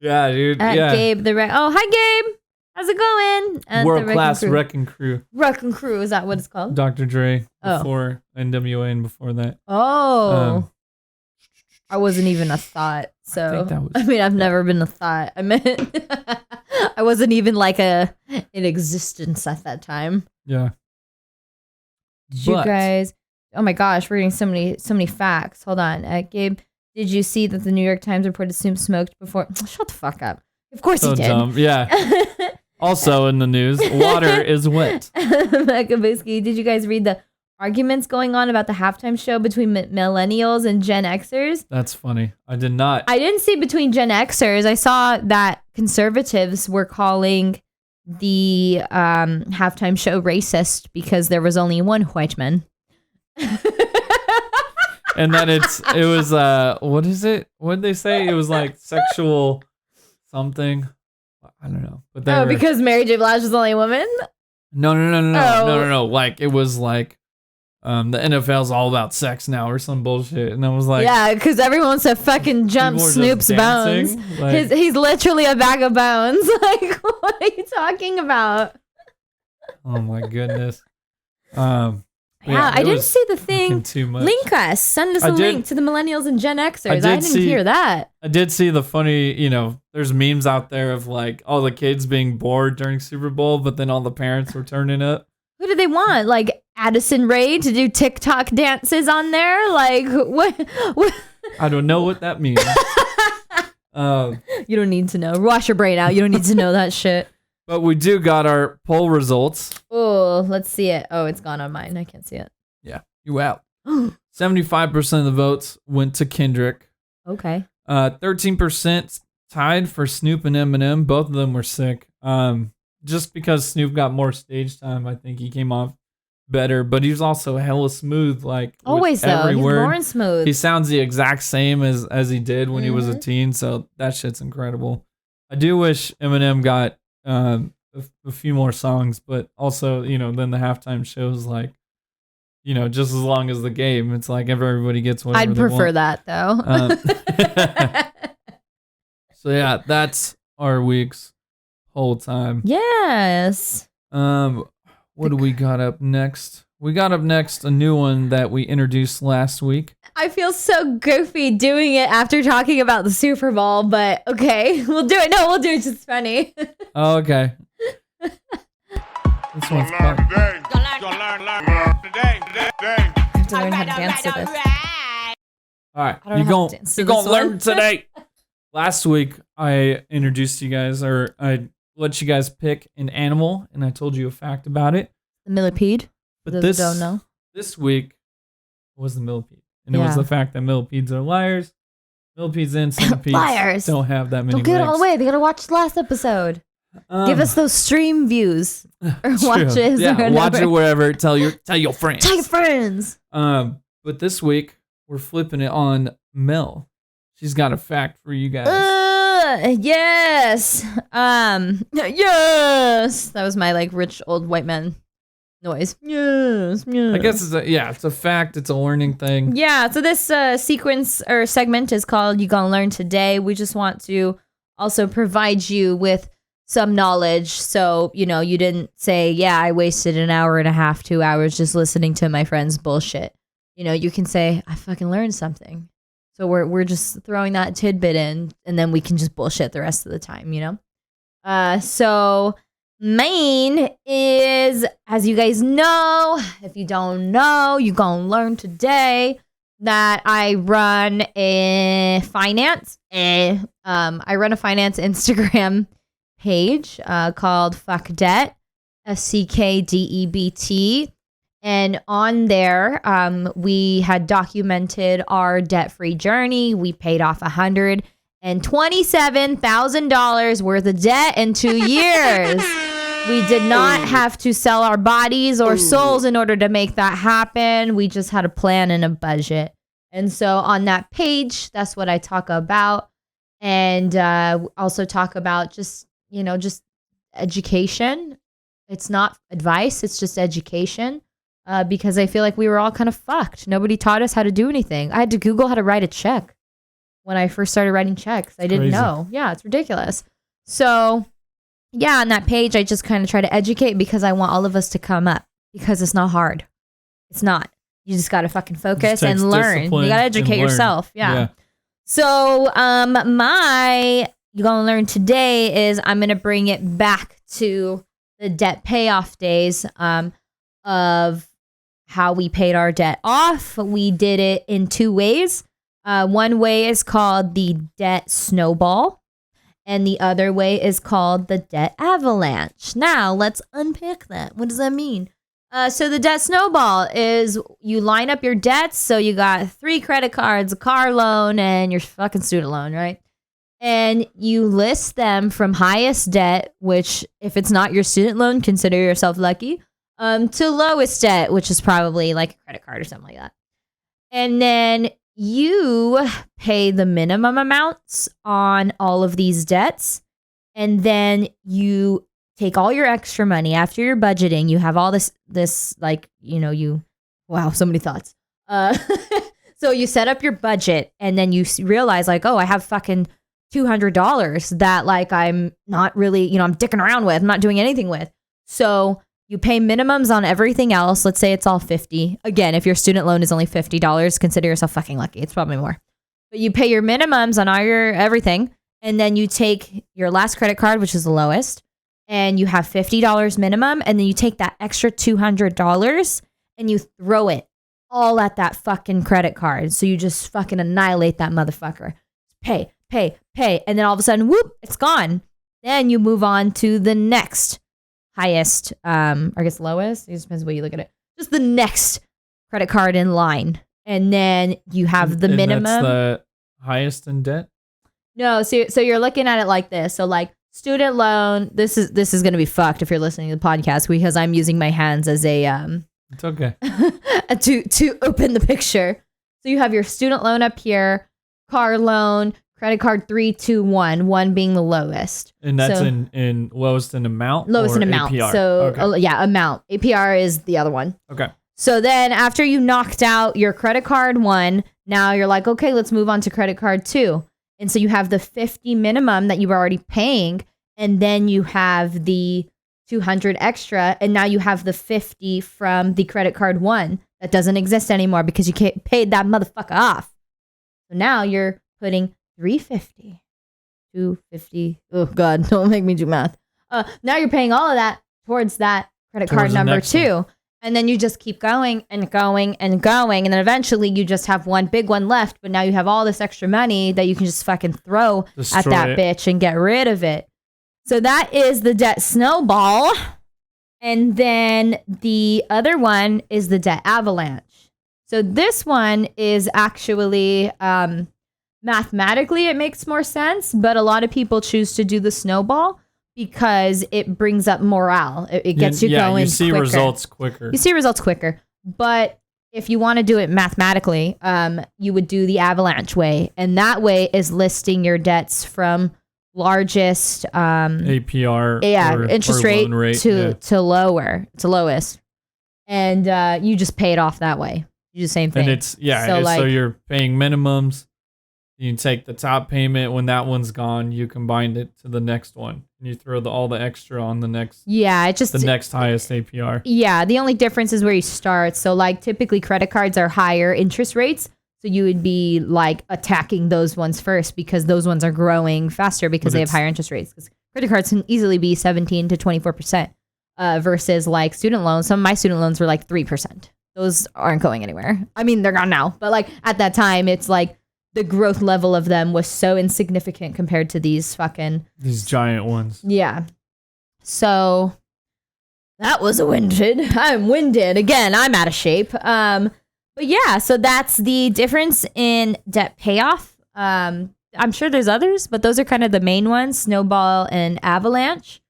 B: Yeah, dude.
C: Gabe, oh, hi, Gabe. How's it going? At
B: World Class Wrecking Crew.
C: Wrecking Crew, is that what it's called?
B: Dr. Dre before NWA and before that.
C: Oh. I wasn't even a thought. So, I've never been a thought. I meant, I wasn't even like in existence at that time.
B: Yeah.
C: Did you guys, oh my gosh, we're getting so many facts. Hold on. Gabe, did you see that the New York Times reported Snoop smoked before? Shut the fuck up. Of course he did.
B: Dumb. Yeah. Also in the news, water is wet.
C: Machoff'n, did you guys read the arguments going on about the halftime show between millennials and Gen Xers?
B: That's funny. I did not.
C: I didn't see between Gen Xers. I saw that conservatives were calling the halftime show racist because there was only one white man.
B: And then it was what is it? What did they say? It was like sexual something. I don't know. But
C: because Mary J. Blige was only a woman?
B: No. Like it was like the NFL's all about sex now or some bullshit. And I was like,
C: yeah, because everyone wants to fucking jump Snoop's bones. Like, he's literally a bag of bones. Like, what are you talking about?
B: Oh my goodness.
C: Yeah, I didn't see the thing.
B: Too much.
C: Link us. Send us a link to the millennials and Gen Xers. I didn't hear that.
B: I did see the funny, there's memes out there of like all the kids being bored during Super Bowl, but then all the parents were turning up.
C: Who do they want? Like Addison Rae to do TikTok dances on there? Like what?
B: I don't know what that means.
C: You don't need to know. Wash your brain out. You don't need to know that shit.
B: But we do got our poll results.
C: Oh, let's see it. Oh, it's gone on mine. I can't see it.
B: Yeah, you out. 75% of the votes went to Kendrick.
C: Okay.
B: 13% tied for Snoop and Eminem. Both of them were sick. Just because Snoop got more stage time, I think he came off better. But he was also hella smooth. Like
C: always though. He's born smooth.
B: He sounds the exact same as he did when he was a teen. So that shit's incredible. I do wish Eminem got a few more songs, but also, then the halftime shows like, just as long as the game. It's like everybody gets whatever
C: I'd prefer that though.
B: So yeah, that's our week's whole time.
C: Yes.
B: What do we got up next? We got up next a new one that we introduced last week.
C: I feel so goofy doing it after talking about the Super Bowl, but okay, we'll do it. No, we'll do it. It's just funny.
B: Oh, okay. This one's fun.
C: I have to learn how to dance to this.
B: All right, you're gonna learn today. Last week, I introduced you guys, or I let you guys pick an animal, and I told you a fact about it.
C: The millipede.
B: But this week was the millipede. And it was the fact that millipedes are liars. Millipedes and centipedes
C: liars.
B: Don't have that many
C: Don't get it
B: legs.
C: all the way. They got to watch the last episode. Give us those stream views. Or watches.
B: Yeah, watch it wherever. Tell your friends.
C: Tell your friends.
B: But this week, we're flipping it on Mel. She's got a fact for you guys.
C: Yes. Yes. That was my like rich old white man noise. Yes.
B: I guess it's a fact. It's a learning thing.
C: Yeah. So this sequence or segment is called You Gonna Learn Today. We just want to also provide you with some knowledge. So, you didn't say, yeah, I wasted an hour and a half, 2 hours just listening to my friend's bullshit. You can say, I fucking learned something. So we're just throwing that tidbit in, and then we can just bullshit the rest of the time, So Maine is, as you guys know, if you don't know, you're gonna learn today that I run a finance. I run a finance Instagram page called Fuck Debt, FCKDEBT. And on there, we had documented our debt-free journey. We paid off $127,000 worth of debt in 2 years. We did not have to sell our bodies or souls in order to make that happen. We just had a plan and a budget. And so on that page, that's what I talk about. And also talk about just education. It's not advice, it's just education. Because I feel like we were all kind of fucked. Nobody taught us how to do anything. I had to Google how to write a check when I first started writing checks. I didn't know. Yeah, it's ridiculous. So, yeah, on that page, I just kind of try to educate because I want all of us to come up because it's not hard. It's not. You just got to fucking focus and learn. You got to educate yourself. Yeah. So, you're going to learn today is I'm going to bring it back to the debt payoff days of how we paid our debt off. We did it in 2 ways. One way is called the debt snowball, and the other way is called the debt avalanche. Now, let's unpick that. What does that mean? So the debt snowball is you line up your debts. So you got 3 credit cards, a car loan, and your fucking student loan, right? And you list them from highest debt, which if it's not your student loan, consider yourself lucky, to lowest debt, which is probably like a credit card or something like that. And then you pay the minimum amounts on all of these debts. And then you take all your extra money after your budgeting. You have all this like, wow, so many thoughts. So you set up your budget and then you realize like, oh, I have fucking $200 that like I'm not really, I'm dicking around with. I'm not doing anything with. So you pay minimums on everything else. Let's say it's all $50. Again, if your student loan is only $50, consider yourself fucking lucky. It's probably more. But you pay your minimums on all your everything. And then you take your last credit card, which is the lowest, and you have $50 minimum. And then you take that extra $200 and you throw it all at that fucking credit card. So you just fucking annihilate that motherfucker. Pay. And then all of a sudden, whoop, it's gone. Then you move on to the next highest, I guess lowest. It just depends the way you look at it. Just the next credit card in line. And then you have the minimum.
B: That's the highest in debt?
C: No, so you're looking at it like this. So like student loan, this is going to be fucked if you're listening to the podcast because I'm using my hands as a
B: it's okay.
C: to open the picture. So you have your student loan up here, car loan, credit card 3, 2, 1, 1 being the lowest.
B: And that's in lowest in amount?
C: Lowest in amount.
B: APR?
C: So
B: okay.
C: Yeah, amount. APR is the other one.
B: Okay.
C: So then after you knocked out your credit card 1, now you're like, okay, let's move on to credit card 2. And so you have the 50 minimum that you were already paying. And then you have the 200 extra. And now you have the 50 from the credit card 1 that doesn't exist anymore because you paid that motherfucker off. So now you're putting 350, 250. Oh God, don't make me do math. Now you're paying all of that towards that credit card number 2. And then you just keep going and going and going. And then eventually you just have one big one left. But now you have all this extra money that you can just fucking throw at that bitch and get rid of it. So that is the debt snowball. And then the other one is the debt avalanche. So this one is actually mathematically it makes more sense, but a lot of people choose to do the snowball because it brings up morale. It gets you going
B: you see
C: quicker.
B: results quicker.
C: You see results quicker. But if you want to do it mathematically, you would do the avalanche way. And that way is listing your debts from largest
B: APR
C: interest rate to lowest. And you just pay it off that way. You do the same thing.
B: And it's so you're paying minimums. You take the top payment. When that one's gone, you combine it to the next one. And you throw all the extra on the next.
C: Yeah, it just
B: the next highest APR.
C: Yeah, the only difference is where you start. So like typically credit cards are higher interest rates. So you would be like attacking those ones first because those ones are growing faster because they have higher interest rates. Because credit cards can easily be 17 to 24% versus like student loans. Some of my student loans were like 3%. Those aren't going anywhere. I mean, they're gone now. But like at that time, it's like the growth level of them was so insignificant compared to these
B: giant ones.
C: Yeah. So that was winded. I'm winded. Again, I'm out of shape. But yeah, so that's the difference in debt payoff. I'm sure there's others, but those are kind of the main ones, snowball and avalanche.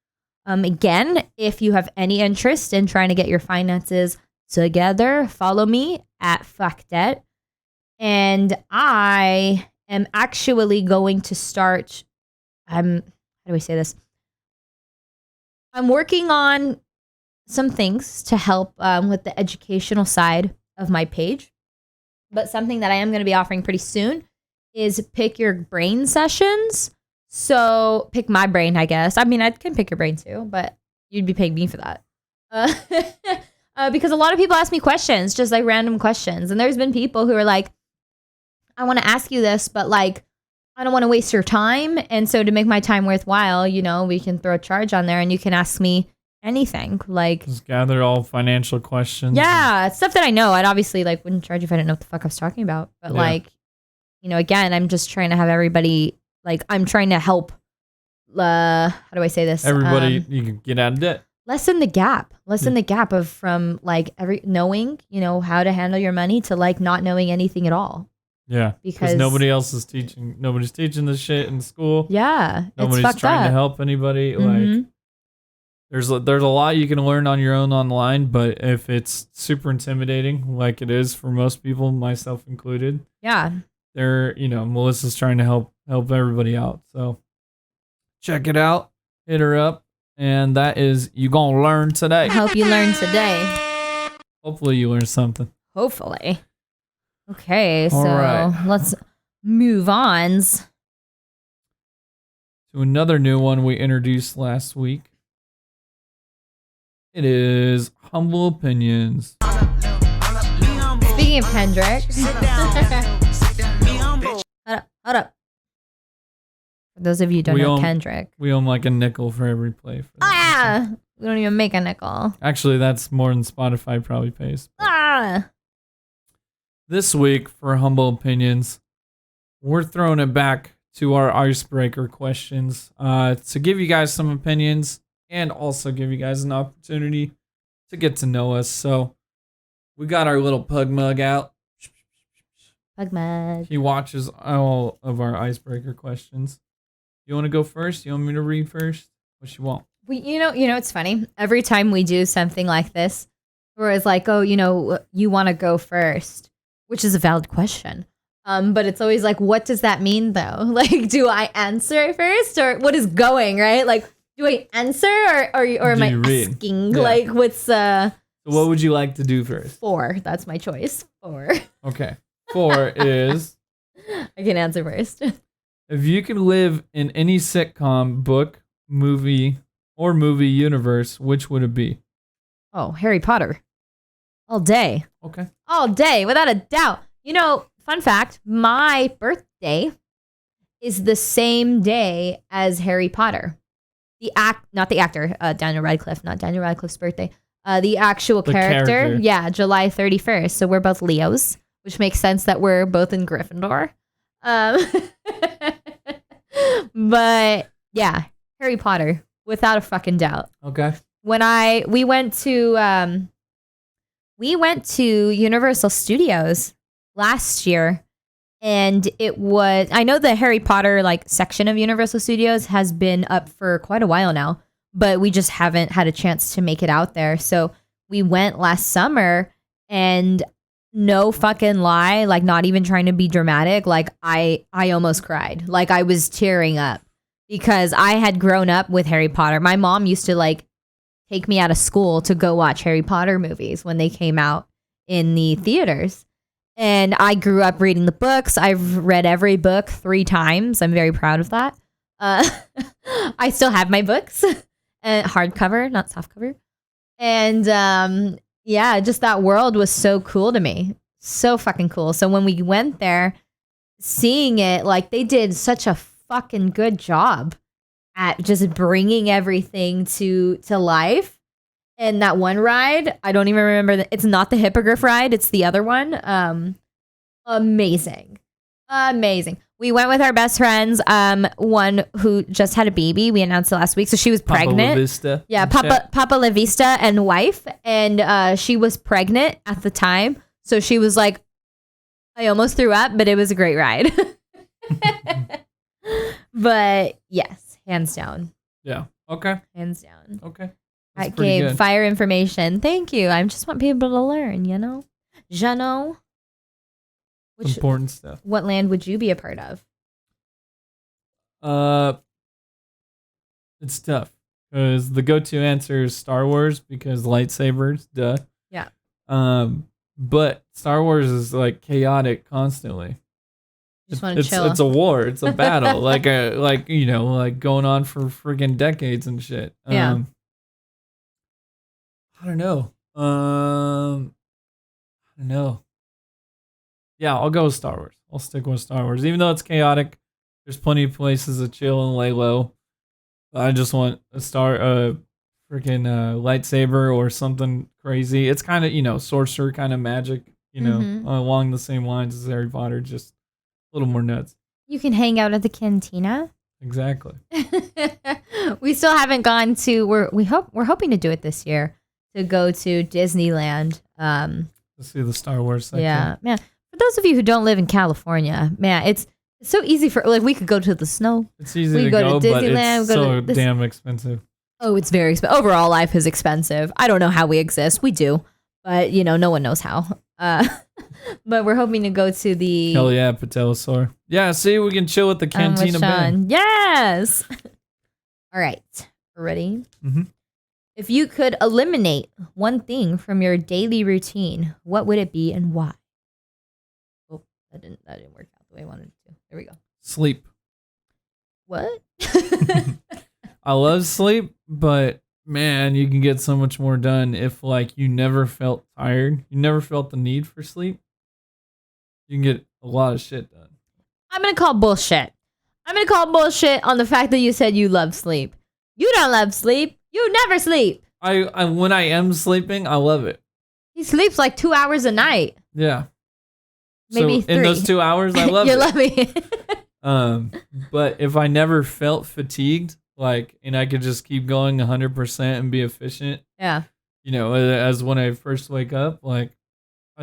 C: Again, if you have any interest in trying to get your finances together, follow me at FuckDebt. And I am actually going to start, how do I say this? I'm working on some things to help with the educational side of my page. But something that I am going to be offering pretty soon is pick your brain sessions. So pick my brain, I guess. I mean, I can pick your brain too, but you'd be paying me for that. Because a lot of people ask me questions, just like random questions. And there's been people who are like, I want to ask you this, but like, I don't want to waste your time. And so to make my time worthwhile, you know, we can throw a charge on there and you can ask me anything. Like,
B: just gather all financial questions.
C: Yeah, it's stuff that I know. I'd obviously like wouldn't charge if I didn't know what the fuck I was talking about. But like, you know, again, I'm just trying to have everybody, like, I'm trying to help, how do I say this?
B: Everybody, you can get out of debt.
C: Lessen the gap of from like knowing, you know, how to handle your money to like not knowing anything at all.
B: Yeah, because nobody's teaching this shit in school.
C: Yeah,
B: nobody's trying to help anybody.
C: Mm-hmm.
B: Like, there's a lot you can learn on your own online, but if it's super intimidating, like it is for most people, myself included.
C: Yeah,
B: Melissa's trying to help everybody out. So check it out, hit her up, and that is You Gonna Learn Today.
C: I hope you learn today.
B: Hopefully you learn something.
C: Hopefully. Okay, so
B: right.
C: Let's move on
B: to another new one we introduced last week. It is Humble Opinions.
C: Speaking of Kendrick. Hold up. For those of you who don't know Kendrick.
B: We own like a nickel for every play.
C: We don't even make a nickel.
B: Actually, that's more than Spotify probably pays. This week for Humble Opinions, we're throwing it back to our icebreaker questions to give you guys some opinions and also give you guys an opportunity to get to know us. So we got our little pug mug out.
C: Pug mug.
B: He watches all of our icebreaker questions. You want to go first? You want me to read first? What you want?
C: You know, it's funny. Every time we do something like this, where it's like, oh, you know, you want to go first, which is a valid question. But it's always like, what does that mean though? Like, do I answer first or what is going, right? Like, do I answer or am I asking? Yeah. Like, what's
B: So what would you like to do first?
C: 4. That's my choice. 4.
B: Okay. 4 is
C: I can answer first.
B: If you could live in any sitcom, book, movie, or movie universe, which would it be?
C: Oh, Harry Potter. All day.
B: Okay.
C: All day, without a doubt. You know, fun fact, my birthday is the same day as Harry Potter. Not the actor, Daniel Radcliffe, not Daniel Radcliffe's birthday. The actual character. Yeah, July 31st. So we're both Leos, which makes sense that we're both in Gryffindor. But yeah, Harry Potter, without a fucking doubt.
B: Okay.
C: When we went to Universal Studios last year, and I know the Harry Potter like section of Universal Studios has been up for quite a while now, but we just haven't had a chance to make it out there. So we went last summer, and no fucking lie, like not even trying to be dramatic, like I almost cried. Like I was tearing up because I had grown up with Harry Potter. My mom used to like take me out of school to go watch Harry Potter movies when they came out in the theaters. And I grew up reading the books. I've read every book 3 times. I'm very proud of that. I still have my books, hardcover, not softcover. And yeah, just that world was so cool to me. So fucking cool. So when we went there, seeing it, like they did such a fucking good job at just bringing everything to life. And that one ride, I don't even remember. It's not the Hippogriff ride. It's the other one. Amazing. We went with our best friends. One who just had a baby. We announced it last week. So she was pregnant.
B: Papa La Vista.
C: Yeah, Papa La Vista and wife. And she was pregnant at the time. So she was like, I almost threw up, but it was a great ride. But yes, hands down.
B: Yeah. Okay.
C: Hands down.
B: Okay.
C: I
B: That's pretty
C: gave
B: good.
C: fire information. Thank you. I just want people to learn, you know? Jano,
B: Important stuff.
C: what land would you be a part of?
B: It's tough because the go-to answer is Star Wars because lightsabers, duh.
C: Yeah.
B: But Star Wars is like chaotic constantly.
C: Just want to chill.
B: It's a war. It's a battle. like going on for freaking decades and shit.
C: Yeah.
B: I don't know. I don't know. Yeah, I'll go with Star Wars. I'll stick with Star Wars, even though it's chaotic. There's plenty of places to chill and lay low. I just want a freaking lightsaber or something crazy. It's kind of sorcerer kind of magic. Along the same lines as Harry Potter, just a little more nuts.
C: You can hang out at the cantina.
B: Exactly.
C: We still haven't gone to. We're hoping to do it this year. To go to Disneyland.
B: To see the Star Wars section.
C: Yeah, man. For those of you who don't live in California, man, it's so easy for we could go to the snow.
B: It's easy to go, but it's so damn expensive.
C: Oh, it's very expensive. Overall, life is expensive. I don't know how we exist. We do, but no one knows how. But we're hoping to go to the.
B: Hell yeah, Patelosaur. Yeah, see, we can chill with the cantina band.
C: Yes. All right, ready?
B: Mm-hmm.
C: If you could eliminate one thing from your daily routine, what would it be and why? Oh, that didn't work out the way I wanted it to. There we go.
B: Sleep.
C: What?
B: I love sleep, but man, you can get so much more done if you never felt tired. You never felt the need for sleep. You can get a lot of shit done.
C: I'm going to call bullshit. I'm going to call bullshit on the fact that you said you love sleep. You don't love sleep. You never sleep.
B: I when I am sleeping, I love it.
C: He sleeps like 2 hours a night.
B: Yeah.
C: Maybe
B: so
C: 3.
B: In those 2 hours, I love
C: You're
B: it.
C: loving it.
B: But if I never felt fatigued, and I could just keep going 100% and be efficient.
C: Yeah.
B: As when I first wake up, I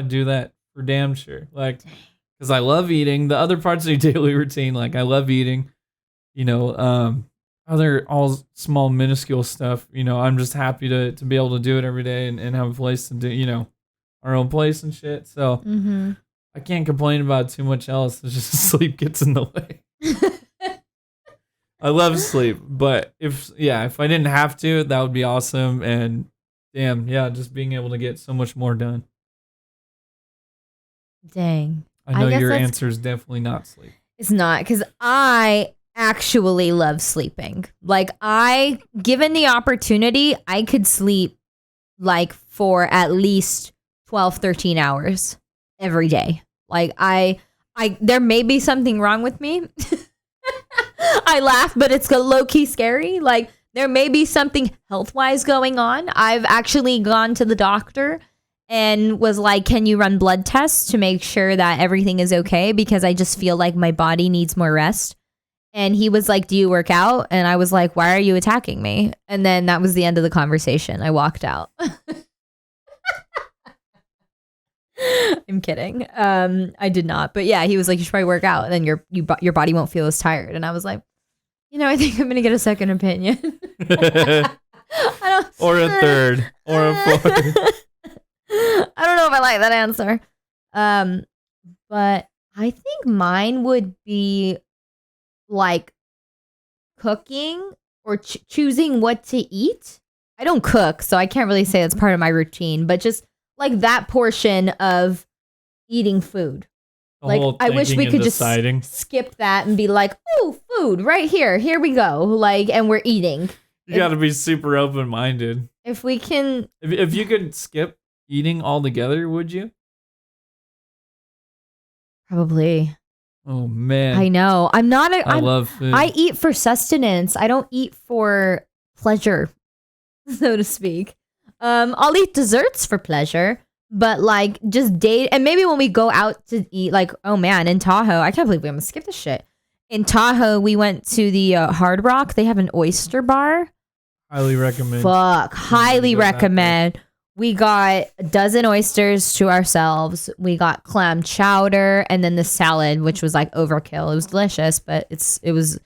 B: do that for damn sure. Because I love eating. The other parts of your daily routine, I love eating. Other all small minuscule stuff. I'm just happy to be able to do it every day and have a place to do. Our own place and shit. So I can't complain about too much else. It's just sleep gets in the way. I love sleep, but if I didn't have to, that would be awesome. And damn, yeah, just being able to get so much more done.
C: Dang.
B: I know your answer is definitely not sleep.
C: It's not, because I actually love sleeping. Given the opportunity, I could sleep for at least 12, 13 hours every day. There may be something wrong with me. I laugh, but it's low-key scary. There may be something health-wise going on. I've actually gone to the doctor and was like, can you run blood tests to make sure that everything is okay? Because I just feel like my body needs more rest. And he was like, do you work out? And I was like, why are you attacking me? And then that was the end of the conversation. I walked out. I'm kidding. I did not. But yeah, he was like, you should probably work out. And then your body won't feel as tired. And I was like, I think I'm going to get a second opinion.
B: Or a third. Or a fourth.
C: I don't know if I like that answer. But I think mine would be cooking or choosing what to eat. I don't cook, so I can't really say that's part of my routine, but just that portion of eating food. I wish we could just skip that and be like, oh, food right here. Here we go. And we're eating.
B: You got to be super open-minded.
C: If we can.
B: If you could skip eating altogether, would you?
C: Probably.
B: Oh, man.
C: I know. I
B: love food.
C: I eat for sustenance. I don't eat for pleasure, so to speak. I'll eat desserts for pleasure, but just date. And maybe when we go out to eat, oh man, in Tahoe, I can't believe we're gonna skip this shit. In Tahoe, we went to the Hard Rock. They have an oyster bar.
B: Highly recommend.
C: Highly recommend. We got a dozen oysters to ourselves. We got clam chowder and then the salad, which was overkill. It was delicious, but it was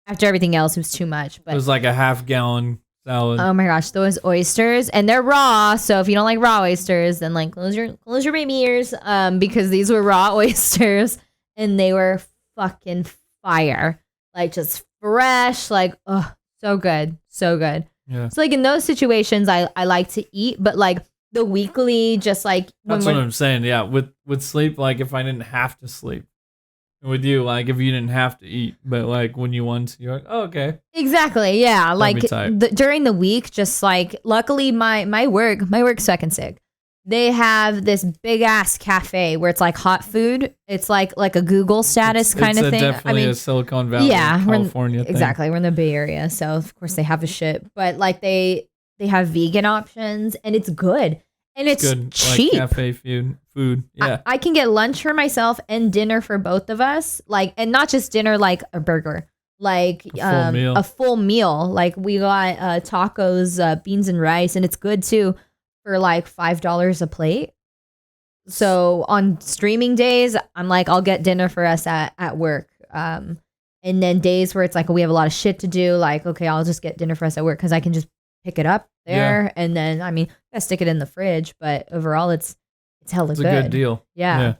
C: after everything else, it was too much. But
B: It was like a half-gallon salad.
C: oh my gosh, those oysters, and they're raw. So if you don't like raw oysters, then like close your baby ears, because these were raw oysters, and they were fucking fire, like just fresh, like oh, so good, so good.
B: Yeah.
C: So like in those situations, I like to eat, but like the weekly, just like
B: That's what I'm saying. Yeah, with sleep, like if I didn't have to sleep. With you, like if you didn't have to eat, but like when you want to, you're like, oh, okay.
C: exactly, yeah.
B: That'd
C: Like
B: be tight.
C: during the week, just like luckily my work's fucking sick. They have this big ass cafe where it's like hot food. It's like a Google status kind of thing.
B: Definitely a Silicon Valley, California thing.
C: Exactly. We're in the Bay Area, so of course they have the shit. But like they have vegan options, and it's good, and it's
B: good,
C: cheap.
B: like cafe food. Yeah,
C: I can get lunch for myself and dinner for both of us. Like, and not just dinner, like a burger, like a full meal. Like we got tacos, beans and rice, and it's good too for like $5 a plate. So on streaming days, I'm like, I'll get dinner for us at work. And then days where it's like we have a lot of shit to do, like okay, I'll just get dinner for us at work because I can just pick it up there, and then I mean, I stick it in the fridge. But overall, it's hella
B: it's
C: good.
B: a good deal.
C: Yeah.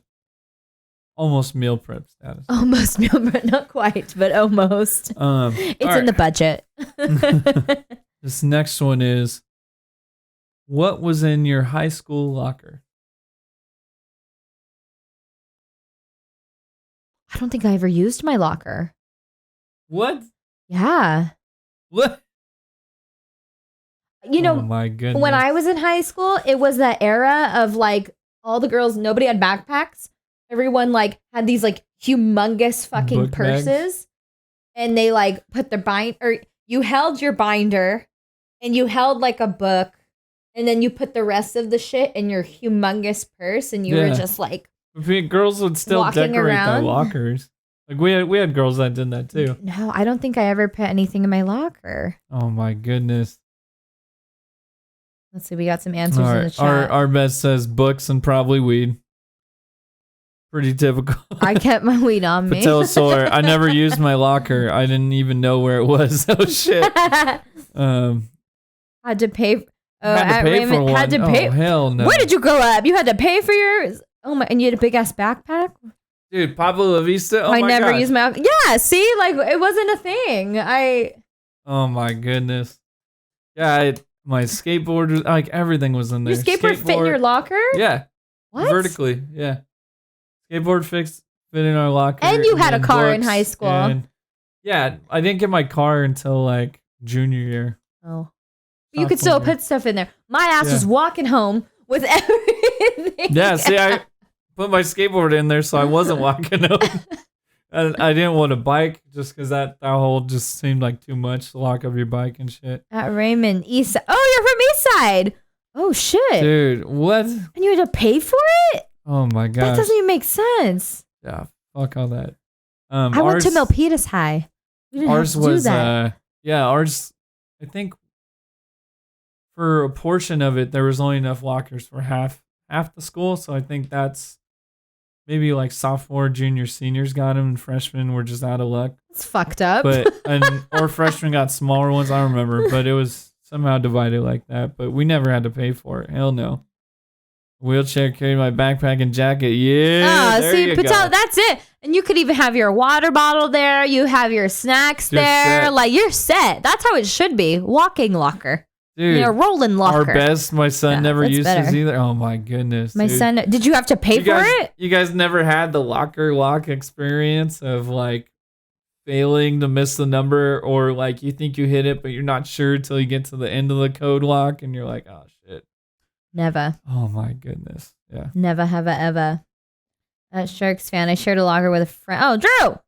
B: Almost meal prep status.
C: Almost meal prep, not quite, but almost. It's in the budget.
B: This next one is, what was in your high school locker?
C: I don't think I ever used my locker.
B: What?
C: Yeah.
B: What?
C: You know,
B: oh my goodness.
C: when I was in high school, it was that era of like all the girls, nobody had backpacks. Everyone like had these like humongous fucking
B: Book bags?
C: purses, and they like put their you held your binder, and you held like a book, and then you put the rest of the shit in your humongous purse, and you were just like,
B: girls would still
C: walking
B: decorate their
C: around.
B: lockers. Like we had girls that did that too.
C: No, I don't think I ever put anything in my locker.
B: Oh my goodness.
C: Let's see, we got some answers
B: All
C: in the
B: right.
C: chat.
B: Our best says books and probably weed. Pretty typical.
C: I kept my weed on me.
B: Patel sore. I never used my locker. I didn't even know where it was. Oh shit.
C: Had to pay.
B: Had to pay for one.
C: Had to pay.
B: Oh hell no.
C: Where did you grow up? You had to pay for yours. Oh my! And you had a big ass backpack.
B: Dude, Pablo La Vista. Oh
C: I
B: my
C: never
B: gosh.
C: used my. Yeah, see, like it wasn't a thing.
B: Oh my goodness. Yeah, my skateboard, like everything was in there.
C: Your skateboard fit in your locker?
B: Yeah.
C: What?
B: Vertically, yeah. Skateboard fit in our locker.
C: And you had a
B: then
C: car in
B: books,
C: high school.
B: and- yeah, I didn't get my car until like junior year.
C: Oh. You could still
B: Sophomore.
C: put stuff in there. My ass
B: Yeah.
C: was walking home with everything.
B: Yeah, see, I put my skateboard in there, so I wasn't walking home. And I didn't want a bike just because that whole just seemed like too much to lock up your bike and shit.
C: At Raymond East Side. Oh, you're from East Side. Oh shit.
B: Dude, what?
C: And you had to pay for it?
B: Oh my gosh.
C: That doesn't even make sense.
B: Yeah, fuck all that.
C: I went to Milpitas High. We didn't
B: Ours
C: have to
B: was
C: do that.
B: ours, I think for a portion of it there was only enough lockers for half the school, so I think that's maybe like sophomore, junior, seniors got them, and freshmen were just out of luck.
C: It's fucked up.
B: But or freshmen got smaller ones, I don't remember, but it was somehow divided like that. But we never had to pay for it. Hell no. Wheelchair, carried my backpack and jacket. Yeah. There you
C: Patel,
B: go.
C: that's it. And you could even have your water bottle there. You have your snacks
B: You're
C: there.
B: set.
C: Like you're set. That's how it should be. Walking locker.
B: Dude,
C: Rolling locker.
B: our best, my son
C: Yeah,
B: never
C: that's
B: used
C: better.
B: his either. Oh my goodness.
C: My
B: dude.
C: son, did you have to pay
B: You guys,
C: for it?
B: You guys never had the locker lock experience of like failing to miss the number, or like you think you hit it but you're not sure until you get to the end of the code lock and you're like, oh shit.
C: Never.
B: Oh my goodness. Yeah.
C: Never have I ever. Sharks fan. I shared a locker with a friend. Oh, Drew.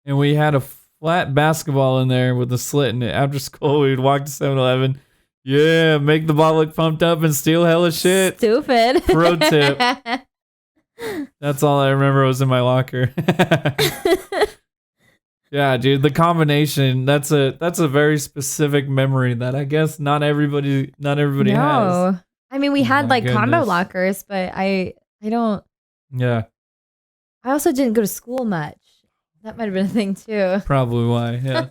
B: And we had a flat basketball in there with a slit in it. After school we'd walk to 7-Eleven. Yeah, make the ball look pumped up and steal hella shit.
C: Stupid.
B: Pro tip. That's all I remember was in my locker. Yeah, dude, the combination, that's a very specific memory that I guess not everybody has.
C: I mean, we had
B: my
C: like combo
B: goodness.
C: lockers, but I don't.
B: Yeah.
C: I also didn't go to school much. That might have been a thing too.
B: Probably why, yeah.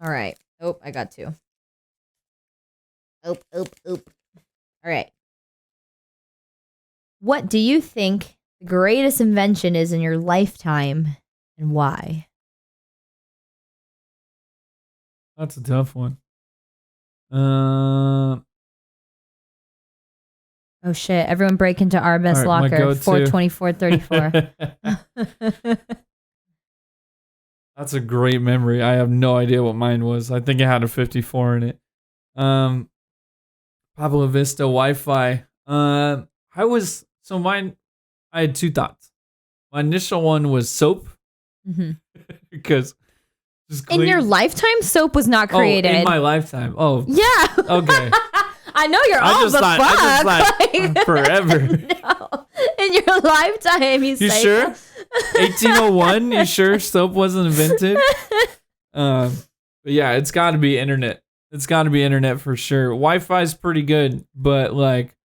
C: All right. Oh, I got two. Oop. All right. What do you think the greatest invention is in your lifetime and why?
B: That's a tough one.
C: Oh shit, everyone break into our best
B: All right, my
C: locker,
B: go-to.
C: 42434.
B: That's a great memory. I have no idea what mine was. I think it had a 54 in it. Pablo Vista Wi-Fi. I had two thoughts. My initial one was soap. Because just
C: In your lifetime, soap was not created.
B: Oh, in my lifetime. Oh.
C: Yeah.
B: Okay.
C: I know you're all the fuck.
B: I just thought forever.
C: No. In your lifetime, you say.
B: sure? 1801? You sure soap wasn't invented? But yeah, it's got to be internet. It's got to be internet for sure. Wi-Fi is pretty good, but like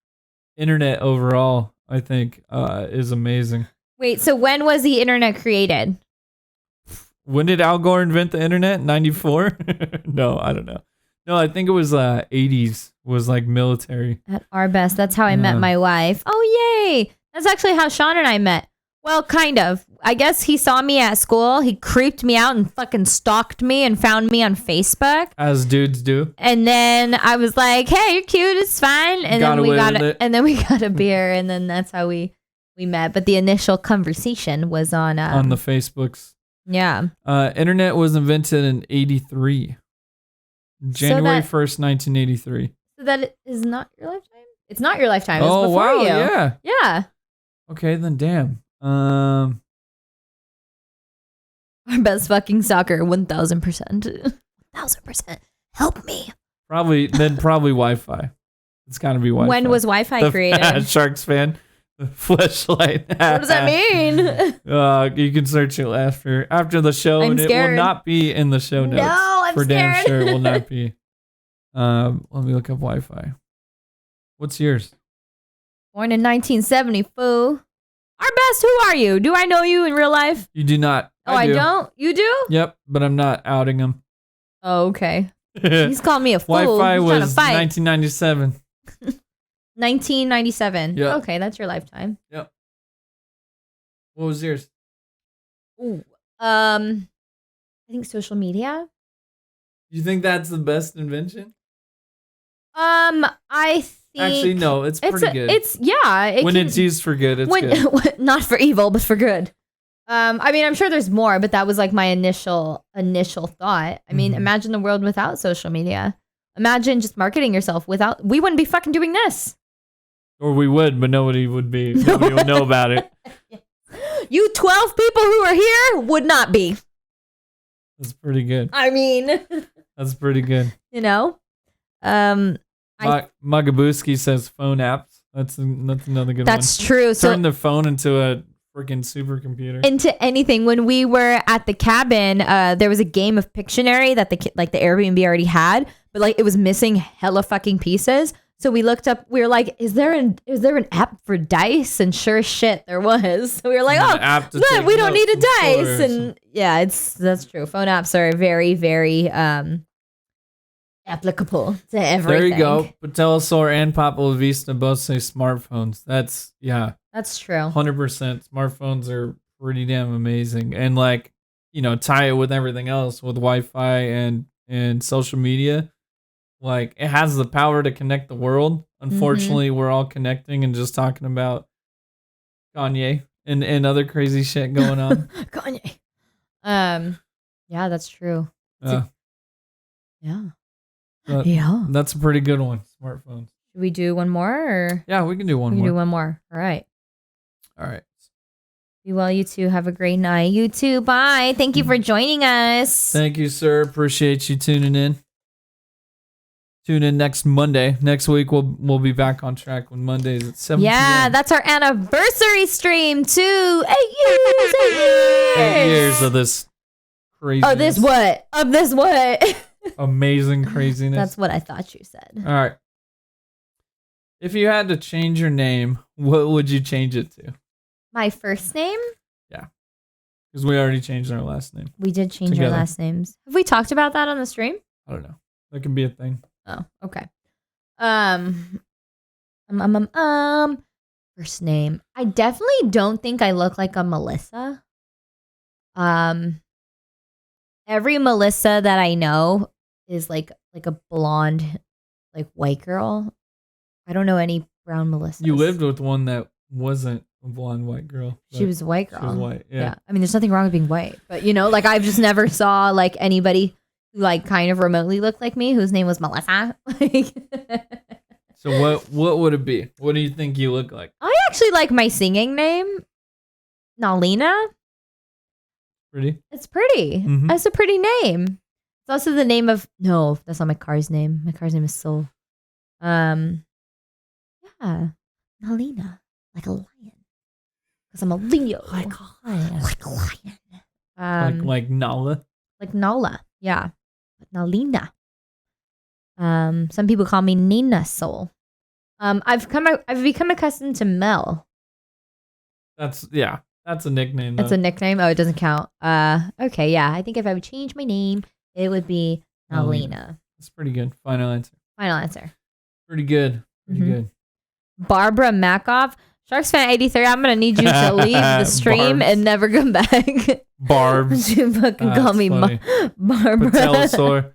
B: internet overall, I think is amazing.
C: Wait, so when was the internet created?
B: When did Al Gore invent the internet? 94? No, I don't know. No, I think it was 80s. Was like military.
C: At our best. That's how I met my wife. Oh, yay. That's actually how Sean and I met. Well, kind of. I guess he saw me at school. He creeped me out and fucking stalked me and found me on Facebook.
B: As dudes do.
C: And then I was like, hey, you're cute. It's fine. And then we got a beer. And then that's how we met. But the initial conversation was on
B: the Facebooks.
C: Yeah.
B: Internet was invented in 83. January 1st, 1983.
C: So that is not your lifetime? It's not your lifetime. It's before
B: wow,
C: you.
B: Yeah.
C: Yeah.
B: Okay, then damn.
C: Our best fucking soccer, 1,000%. 1,000%. Help me.
B: Probably Wi-Fi. It's got to be Wi-Fi.
C: When was Wi-Fi created?
B: Sharks fan. The fleshlight.
C: What does that mean?
B: You can search it after the show,
C: I'm
B: and
C: scared.
B: it will not be in the show notes.
C: No, I'm
B: for
C: scared.
B: damn sure it will not be. Let me look up Wi-Fi. What's yours?
C: Born in 1970, fool. Our best, who are you? Do I know you in real life?
B: You do not.
C: Oh, I don't? You do?
B: Yep, but I'm not outing him.
C: Oh, okay. He's calling me a fool.
B: Wi-Fi
C: He's
B: was
C: trying to fight.
B: 1997.
C: 1997.
B: Yep.
C: Okay, that's your lifetime.
B: Yep. What was yours?
C: Ooh. I think social media.
B: You think that's the best invention?
C: I think
B: Actually, no. It's pretty good.
C: It's
B: when it's used for good, it's good.
C: Not for evil, but for good. I mean, I'm sure there's more, but that was like my initial thought. I mean, imagine the world without social media. Imagine just marketing yourself without. We wouldn't be fucking doing this.
B: Or we would, but nobody would know about it.
C: You 12 people who are here would not be.
B: That's pretty good.
C: I mean,
B: that's pretty good.
C: You know,
B: Magabuski says phone apps. That's another good one.
C: That's true.
B: Turn the phone into a freaking supercomputer.
C: Into anything. When we were at the cabin, there was a game of Pictionary that the Airbnb already had, but like it was missing hella fucking pieces. So we looked up. We were like, "Is there an app for dice?" And sure as shit, there was. So we were like, "Oh, good. We don't need a dice." And yeah, that's true. Phone apps are very, very applicable to everything.
B: There you go. Patelosaur and Pablo Vista both say smartphones. That's
C: true.
B: 100%. Smartphones are pretty damn amazing, and like tie it with everything else with Wi-Fi and social media. Like, it has the power to connect the world. Unfortunately, we're all connecting and just talking about Kanye and other crazy shit going on.
C: Kanye. Yeah, that's true. Yeah.
B: That's a pretty good one. Smartphones.
C: Should we do one more? Or?
B: Yeah, we can do one more.
C: We can do one more. All right. Be well, you two. Have a great night. You too. Bye. Thank you for joining us.
B: Thank you, sir. Appreciate you tuning in. Tune in next Monday. Next week we'll be back on track when Mondays at 7
C: Yeah,
B: p.m.
C: that's our anniversary stream too. 8 years.
B: 8 years of this crazy.
C: Of this what?
B: Amazing craziness.
C: That's what I thought you said.
B: All right. If you had to change your name, what would you change it to?
C: My first name?
B: Yeah. Because we already changed our last name.
C: We did change
B: Together.
C: our last names. Have we talked about that on the stream?
B: I don't know. That could be a thing.
C: Oh, okay. First name. I definitely don't think I look like a Melissa. Every Melissa that I know is like a blonde, like white girl. I don't know any brown Melissas.
B: You lived with one that wasn't a blonde white girl.
C: She was a white girl.
B: She was white. Yeah.
C: I mean, there's nothing wrong with being white, but like I've just never saw like anybody who like kind of remotely looked like me whose name was Melissa.
B: So what would it be? What do you think you look like?
C: I actually like my singing name, Nalina.
B: Pretty.
C: It's pretty.
B: Mhm.
C: It's a pretty name. It's also the name of that's not my car's name. My car's name is Soul. Yeah, Nalina, like a lion, because I'm a Leo. Like a lion.
B: Like Nala.
C: Like Nala. Yeah, but Nalina. Some people call me Nina Soul. I've become accustomed to Mel.
B: That's a nickname.
C: That's a nickname. Oh, it doesn't count. Okay, yeah. I think if I would change my name, it would be Nalina.
B: That's pretty good. Final answer.
C: Final answer.
B: Pretty good. Pretty good.
C: Barbara Machoff. Sharks fan 83. I'm gonna need you to leave the stream
B: Barbs.
C: and never come back.
B: Barbs.
C: You fucking call me
B: funny.
C: Barbara.
B: Patellosaur.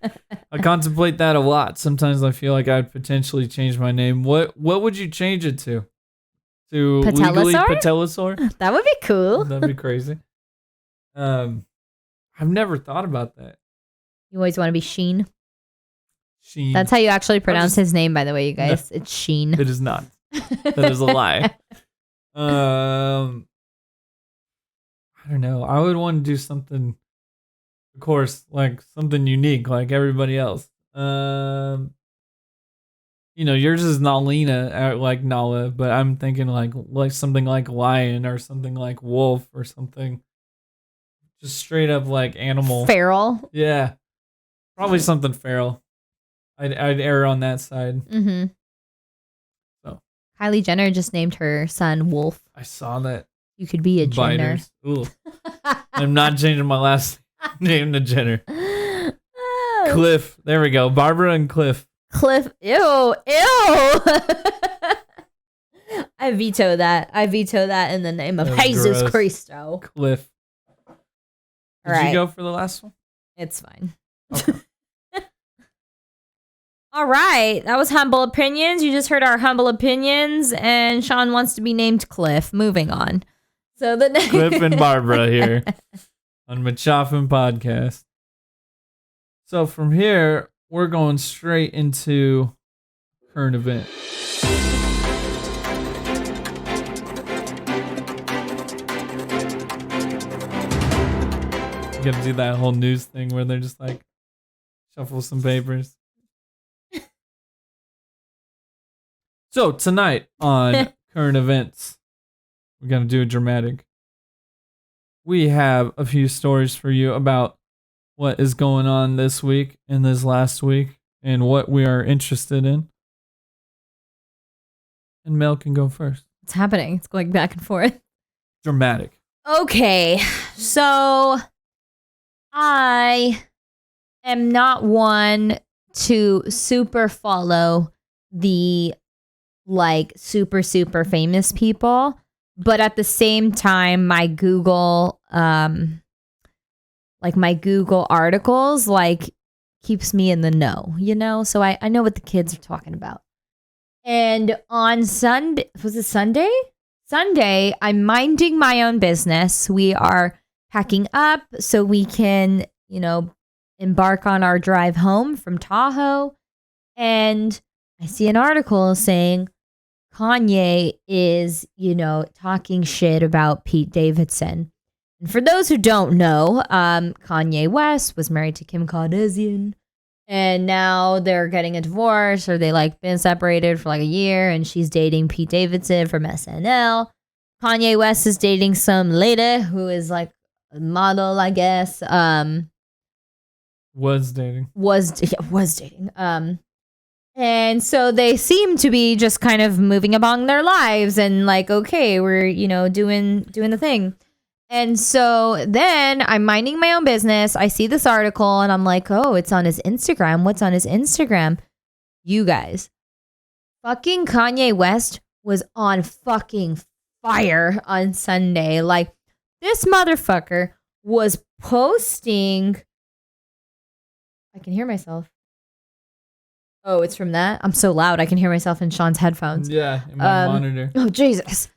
B: I contemplate that a lot. Sometimes I feel like I'd potentially change my name. What would you change it to? To legally Patellosaur?
C: That would be cool.
B: That'd be crazy. I've never thought about that.
C: You always want to be Sheen.
B: Sheen.
C: That's how you actually pronounce his name, by the way, you guys. It's Sheen.
B: It is not. That is a lie. I don't know. I would want to do something, of course, like something unique, like everybody else. Yours is Nalina, like Nala, but I'm thinking like something like lion or something like wolf or something. Just straight up like animal.
C: Feral.
B: Yeah, probably something feral. I'd err on that side.
C: Mm-hmm.
B: So
C: Kylie Jenner just named her son Wolf.
B: I saw that.
C: You could be a Jenner.
B: Biters. Ooh. I'm not changing my last name to Jenner.
C: Oh.
B: Cliff. There we go. Barbara and Cliff.
C: Cliff. Ew. I veto that. In the name of
B: That's
C: Jesus
B: gross.
C: Cristo.
B: Cliff. Did
C: All right.
B: you go for the last one?
C: It's fine.
B: Okay.
C: All right. That was Humble Opinions. You just heard our Humble Opinions, and Sean wants to be named Cliff. Moving on. So the next
B: Cliff and Barbara here on Machoff'n Podcast. So from here, we're going straight into current event. You gotta do that whole news thing where they're just like shuffle some papers. So tonight on current events, we're gonna do a dramatic. We have a few stories for you about what is going on this week and this last week and what we are interested in. And Mel can go first.
C: What's happening? It's going back and forth.
B: Dramatic.
C: Okay. So I am not one to super follow the like super famous people, but at the same time my Google articles like keeps me in the know, so I know what the kids are talking about. And on Sunday, was it Sunday? Sunday, I'm minding my own business. We are packing up so we can, embark on our drive home from Tahoe. And I see an article saying Kanye is, talking shit about Pete Davidson. And for those who don't know, Kanye West was married to Kim Kardashian. And now they're getting a divorce, or they been separated for a year, and she's dating Pete Davidson from SNL. Kanye West is dating some lady who is a model, I guess.
B: Was dating.
C: Was dating. And so they seem to be just kind of moving along their lives and like, okay, we're, doing the thing. And so then I'm minding my own business. I see this article and I'm like, oh, it's on his Instagram. What's on his Instagram? You guys, fucking Kanye West was on fucking fire on Sunday. Like, this motherfucker was posting. I can hear myself. Oh, it's from that? I'm so loud. I can hear myself in Sean's headphones.
B: Yeah, in my monitor.
C: Oh, Jesus.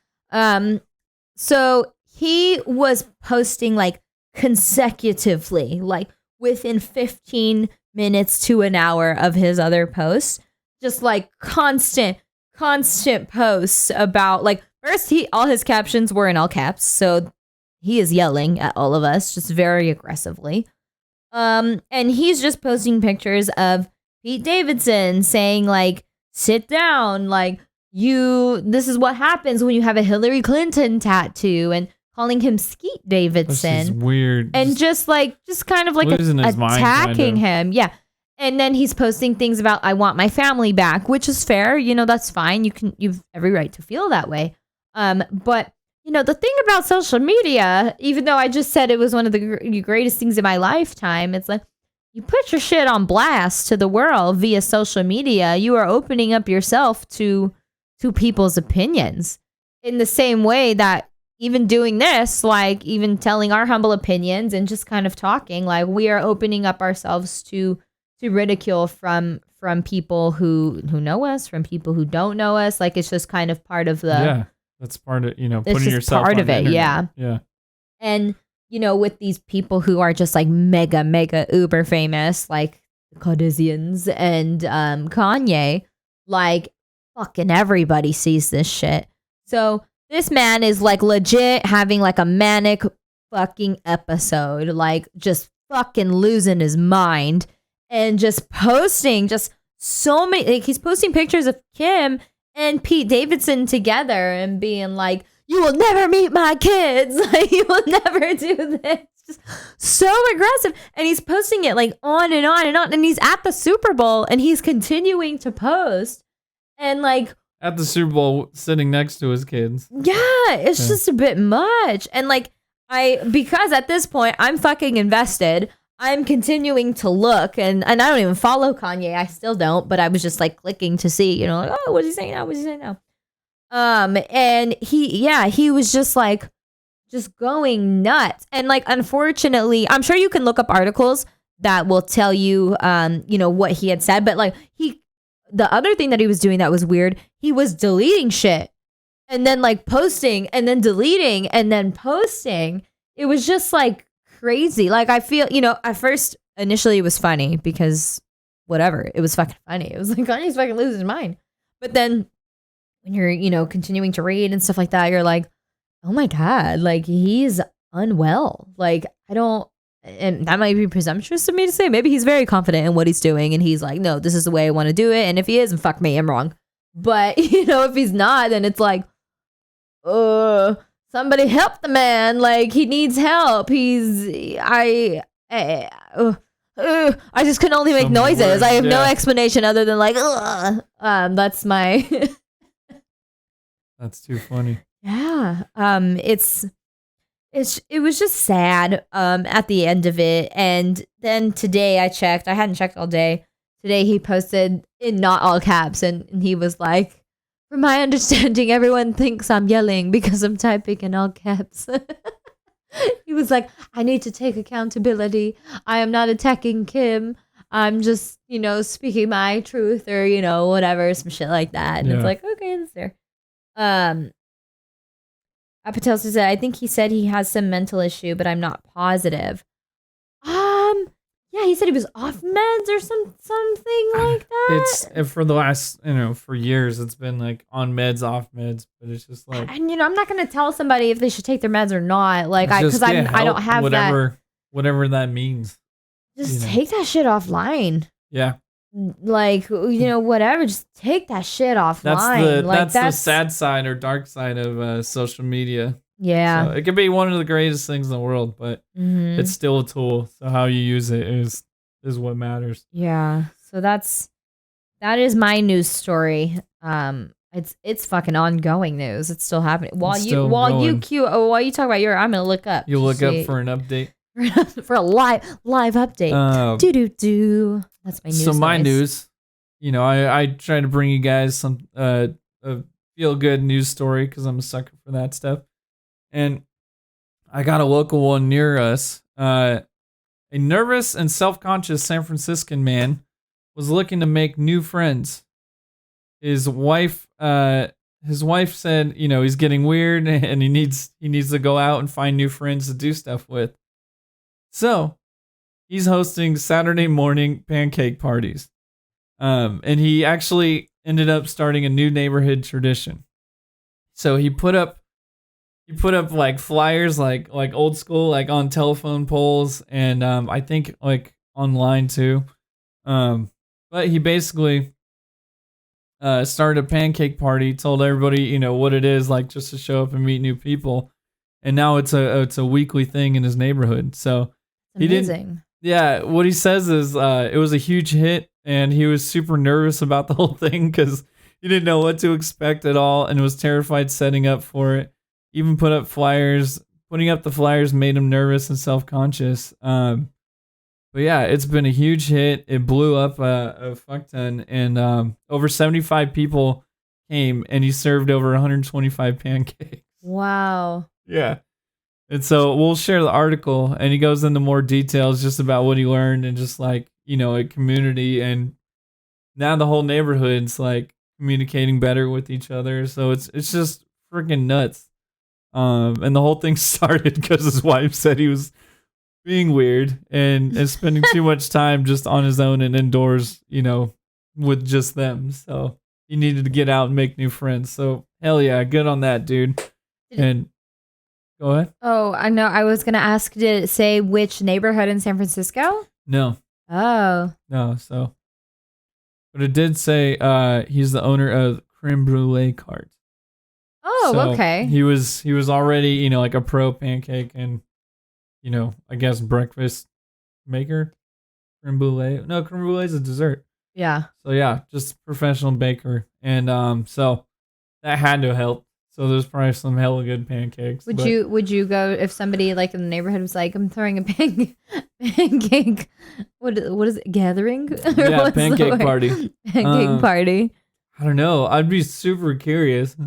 C: So he was posting like consecutively, like within 15 minutes to an hour of his other posts. Just like constant posts about like, first all his captions were in all caps. So he is yelling at all of us just very aggressively. And he's just posting pictures of Pete Davidson saying like, sit down, like this is what happens when you have a Hillary Clinton tattoo, and calling him Skeet Davidson.
B: This is weird.
C: And just kind of like attacking him. Yeah. And then he's posting things about, I want my family back, which is fair. That's fine. You've every right to feel that way. But the thing about social media, even though I just said it was one of the greatest things in my lifetime, it's like, you put your shit on blast to the world via social media, you are opening up yourself to people's opinions. In the same way that even doing this, like even telling our humble opinions and just kind of talking, like we are opening up ourselves to ridicule from people who know us, from people who don't know us. Like it's just kind of part of the
B: that's part of putting yourself
C: part
B: on
C: of it.
B: Yeah.
C: And with these people who are just like mega uber famous, like the Kardashians and Kanye, like fucking everybody sees this shit. So this man is like legit having like a manic fucking episode, like just fucking losing his mind and just posting just so many, like he's posting pictures of Kim and Pete Davidson together and being like, you will never meet my kids. Like, you will never do this. Just so aggressive. And he's posting it like on and on and on. And he's at the Super Bowl and he's continuing to post. And like
B: at the Super Bowl sitting next to his kids.
C: Yeah, it's just a bit much. And like because at this point I'm fucking invested, I'm continuing to look and I don't even follow Kanye. I still don't, but I was just like clicking to see, like, oh, what is he saying now? What is he saying now? And he was just like, just going nuts. And like, unfortunately, I'm sure you can look up articles that will tell you, what he had said. But like the other thing that he was doing that was weird, he was deleting shit and then like posting and then deleting and then posting. It was just like crazy. Like I feel, at first initially it was funny because whatever, it was fucking funny. It was like, Kanye's fucking losing his mind. But then when you're, continuing to read and stuff like that, you're like, oh my God, like he's unwell. Like and that might be presumptuous of me to say. Maybe he's very confident in what he's doing and he's like, no, this is the way I want to do it. And if he is, fuck me, I'm wrong. But, if he's not, then it's like, somebody help the man. Like he needs help. I just can only make noises. Words, I have no explanation other than like, that's my...
B: That's too funny.
C: Yeah. It was just sad at the end of it. And then today I checked. I hadn't checked all day. Today he posted in not all caps and he was like, from my understanding, everyone thinks I'm yelling because I'm typing in all caps. He was like, I need to take accountability. I am not attacking Kim. I'm just, speaking my truth or, whatever, some shit like that. And it's like, okay, that's there. Patel said, I think he said he has some mental issue, but I'm not positive. Yeah, he said he was off meds or something like that.
B: It's for the last, for years, it's been like on meds, off meds, but it's just like,
C: and I'm not gonna tell somebody if they should take their meds or not, like because I don't have
B: whatever that means.
C: Just take that shit offline.
B: Yeah.
C: Like whatever, just take that shit offline.
B: That's the sad side or dark side of social media.
C: Yeah,
B: so it could be one of the greatest things in the world, but it's still a tool. So how you use it is what matters.
C: Yeah. So that's that is my news story. It's fucking ongoing news. It's still happening. While you talk about your, I'm gonna look up.
B: You look up for an update.
C: For a live update. Do. That's my news.
B: So my news, I try to bring you guys some a feel good news story because I'm a sucker for that stuff. And I got a local one near us. A nervous and self-conscious San Franciscan man was looking to make new friends. His wife said, he's getting weird and he needs to go out and find new friends to do stuff with. So he's hosting Saturday morning pancake parties. And he actually ended up starting a new neighborhood tradition. So he put up like flyers, like old school, like on telephone poles, and I think like online too. But he basically started a pancake party, told everybody, what it is, like just to show up and meet new people. And now it's a weekly thing in his neighborhood. So
C: amazing.
B: What he says is it was a huge hit, and he was super nervous about the whole thing because he didn't know what to expect at all and was terrified setting up for it. Even put up flyers. Putting up the flyers made him nervous and self-conscious. But yeah, it's been a huge hit. It blew up a fuck ton, and over 75 people came, and he served over 125 pancakes.
C: Wow.
B: Yeah. And so we'll share the article, and he goes into more details just about what he learned and just like, a community, and now the whole neighborhood's like communicating better with each other. So it's just freaking nuts. And the whole thing started because his wife said he was being weird and spending too much time just on his own and indoors, with just them. So he needed to get out and make new friends. So hell yeah, good on that, dude. And go ahead.
C: Oh, I know. I was gonna ask, did it say which neighborhood in San Francisco?
B: No.
C: Oh.
B: No. So, but it did say he's the owner of Creme Brulee Cart.
C: Oh,
B: so
C: okay.
B: He was already, like a pro pancake and, I guess breakfast maker. Creme brulee. No, creme brulee is a dessert.
C: Yeah.
B: So yeah, just professional baker. And so that had to help. So there's probably some hella good pancakes.
C: Would you go if somebody like in the neighborhood was like, I'm throwing a pancake what is it, gathering?
B: Yeah, pancake party.
C: Pancake party.
B: I don't know. I'd be super curious.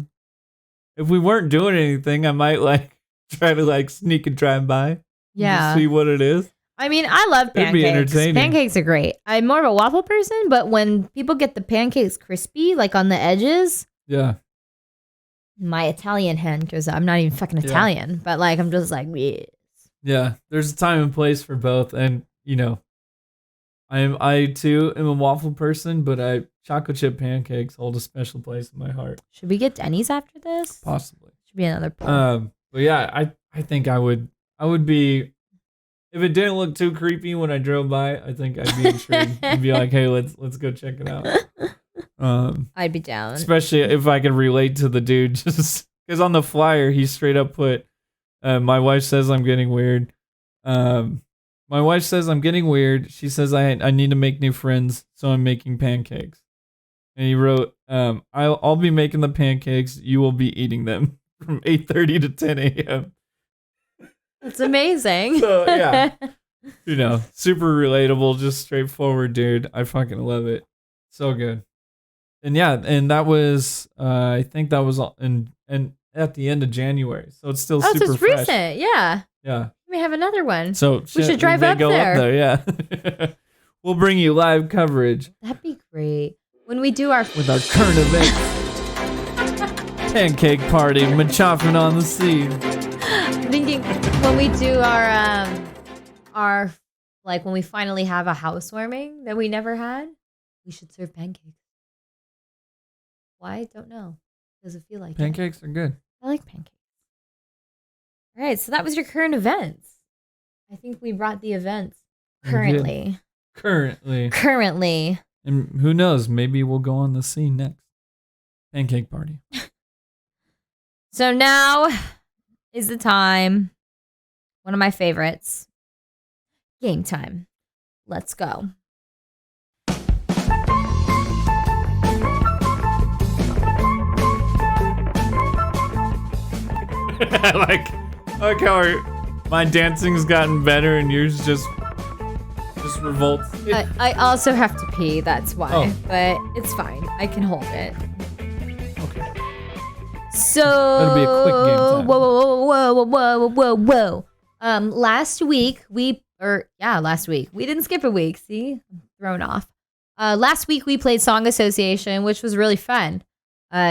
B: If we weren't doing anything, I might like try to like sneak and drive by.
C: Yeah.
B: See what it is.
C: I mean, I love pancakes.
B: It'd be entertaining.
C: Pancakes are great. I'm more of a waffle person, but when people get the pancakes crispy, like on the edges,
B: yeah,
C: my Italian hand goes up. I'm not even fucking Italian, but like I'm just like, yes.
B: Yeah, there's a time and place for both, and I too am a waffle person, but chocolate chip pancakes hold a special place in my heart.
C: Should we get Denny's after this?
B: Possibly.
C: Should be another poll.
B: But yeah, I think I would be, if it didn't look too creepy when I drove by, I think I'd be intrigued and be like, hey, let's go check it out.
C: I'd be down.
B: Especially if I could relate to the dude, just because on the flyer he straight up put, my wife says I'm getting weird. My wife says I'm getting weird. She says I need to make new friends, so I'm making pancakes. And he wrote, I'll be making the pancakes. You will be eating them from 8:30 to 10 a.m.
C: That's amazing.
B: So yeah, super relatable, just straightforward, dude. I fucking love it. So good. And yeah, and that was, I think that was and at the end of January, so it's still super
C: so it's
B: fresh.
C: recent, yeah.
B: Yeah.
C: We have another one.
B: So
C: we should drive up there.
B: Yeah. We'll bring you live coverage.
C: That'd be great. When we do our
B: current events. Pancake Party, Machoff'n on the scene.
C: Thinking when we do our like when we finally have a housewarming that we never had, we should serve pancakes. Why? Don't know. Does it feel like
B: pancakes are good?
C: I like pancakes. All right, so that was your current events. I think we brought the events currently. Currently.
B: And who knows? Maybe we'll go on the scene next. Pancake Party.
C: So now is the time. One of my favorites. Game time. Let's go.
B: like how my dancing's gotten better and yours just revolts.
C: I also have to pee, that's why.
B: Oh.
C: But it's fine. I can hold it.
B: Okay.
C: So
B: It'll be a quick game time.
C: Whoa. Last week we didn't skip a week. See, I'm thrown off. Last week we played Song Association, which was really fun.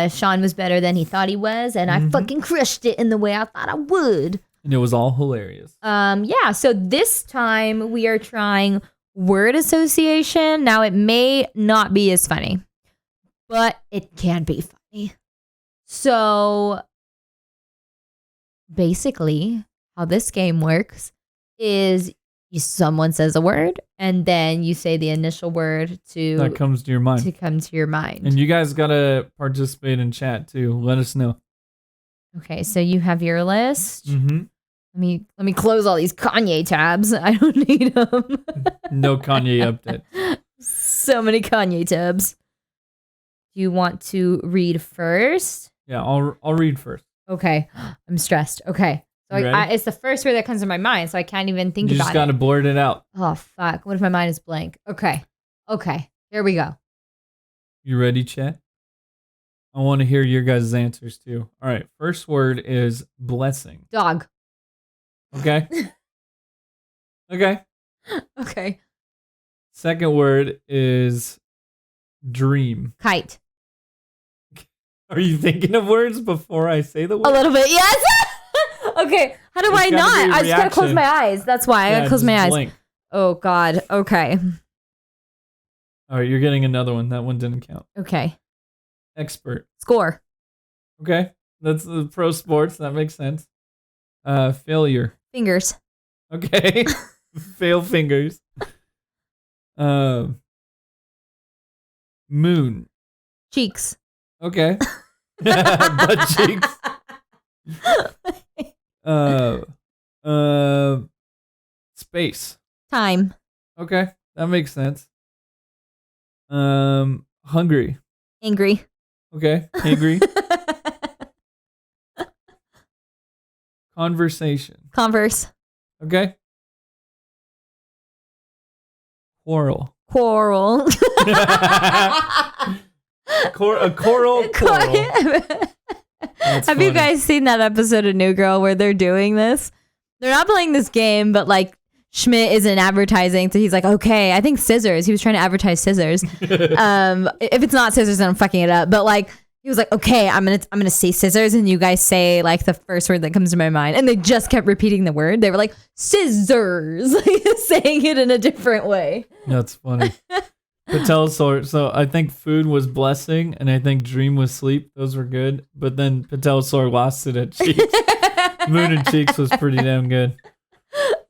C: Sean was better than he thought he was, and I fucking crushed it in the way I thought I would.
B: And it was all hilarious.
C: So this time we are trying word association. Now it may not be as funny, but it can be funny. So basically how this game works is someone says a word and then you say the initial word
B: that comes to your mind.
C: to come to your mind.
B: And you guys gotta participate in chat too. Let us know.
C: Okay, so you have your list.
B: Mm-hmm.
C: Let me close all these Kanye tabs. I don't need them.
B: No Kanye update.
C: So many Kanye tabs. Do you want to read first?
B: Yeah, I'll read first.
C: Okay, I'm stressed. Okay, so
B: You ready?
C: it's the first word that comes to my mind, so I can't even think
B: You
C: about
B: just gotta
C: it.
B: blurt it out.
C: Oh fuck! What if my mind is blank? Okay, here we go.
B: You ready, chat? I want to hear your guys' answers too. All right, first word is blessing.
C: Dog.
B: Okay. Okay.
C: Okay.
B: Second word is dream.
C: Kite.
B: Are you thinking of words before I say the word?
C: A little bit, yes. Okay, how do
B: It's
C: I
B: gotta
C: not?
B: be a
C: I just gotta close
B: reaction.
C: my eyes. That's why I gotta close
B: just
C: my eyes.
B: blink.
C: Oh God. Okay.
B: All right, you're getting another one. That one didn't count.
C: Okay.
B: Expert.
C: Score.
B: Okay, that's the pro sports. That makes sense. Failure.
C: Fingers.
B: Okay. Fail fingers. Moon.
C: Cheeks.
B: Okay. Butt cheeks. Space.
C: Time.
B: Okay, that makes sense. Hungry.
C: Angry.
B: Okay, angry. Conversation.
C: Converse.
B: Okay. Quarrel.
C: Quarrel.
B: A coral quarrel. That's
C: Have you
B: funny.
C: guys seen that episode of New Girl where they're doing this? They're not playing this game, but like Schmidt isn't advertising, so he's like, okay, I think scissors. He was trying to advertise scissors. If it's not scissors, then I'm fucking it up. But like, he was like, okay, I'm gonna say scissors, and you guys say like the first word that comes to my mind, and they just kept repeating the word. They were like scissors, saying it in a different way.
B: That's funny. Patel Sor. So I think food was blessing, and I think dream was sleep. Those were good. But then Patel Sor lost it at cheeks. Moon and cheeks was pretty damn good.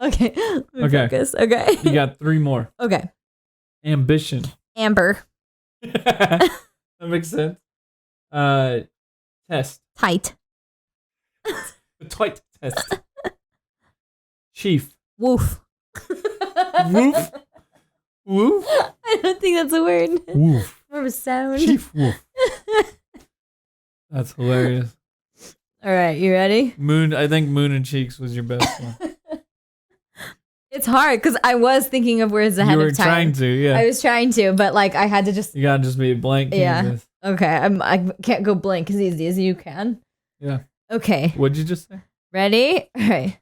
C: Okay.
B: Okay.
C: Focus. Okay.
B: You got three more.
C: Okay.
B: Ambition.
C: Amber.
B: That makes sense. Test.
C: Tight.
B: Twite test. Chief.
C: Woof.
B: Woof. Woof.
C: I don't think that's a word.
B: Woof.
C: More of a sound.
B: Chief woof. That's hilarious.
C: All right, you ready?
B: Moon. I think Moon and cheeks was your best one.
C: It's hard because I was thinking of words ahead
B: You were
C: of time.
B: trying to, yeah.
C: I was trying to, but like I had to just.
B: You gotta just be a blank
C: Yeah.
B: canvas.
C: Okay, I can't go blank as easy as you can.
B: Yeah.
C: Okay,
B: What'd you just say?
C: ready? All right.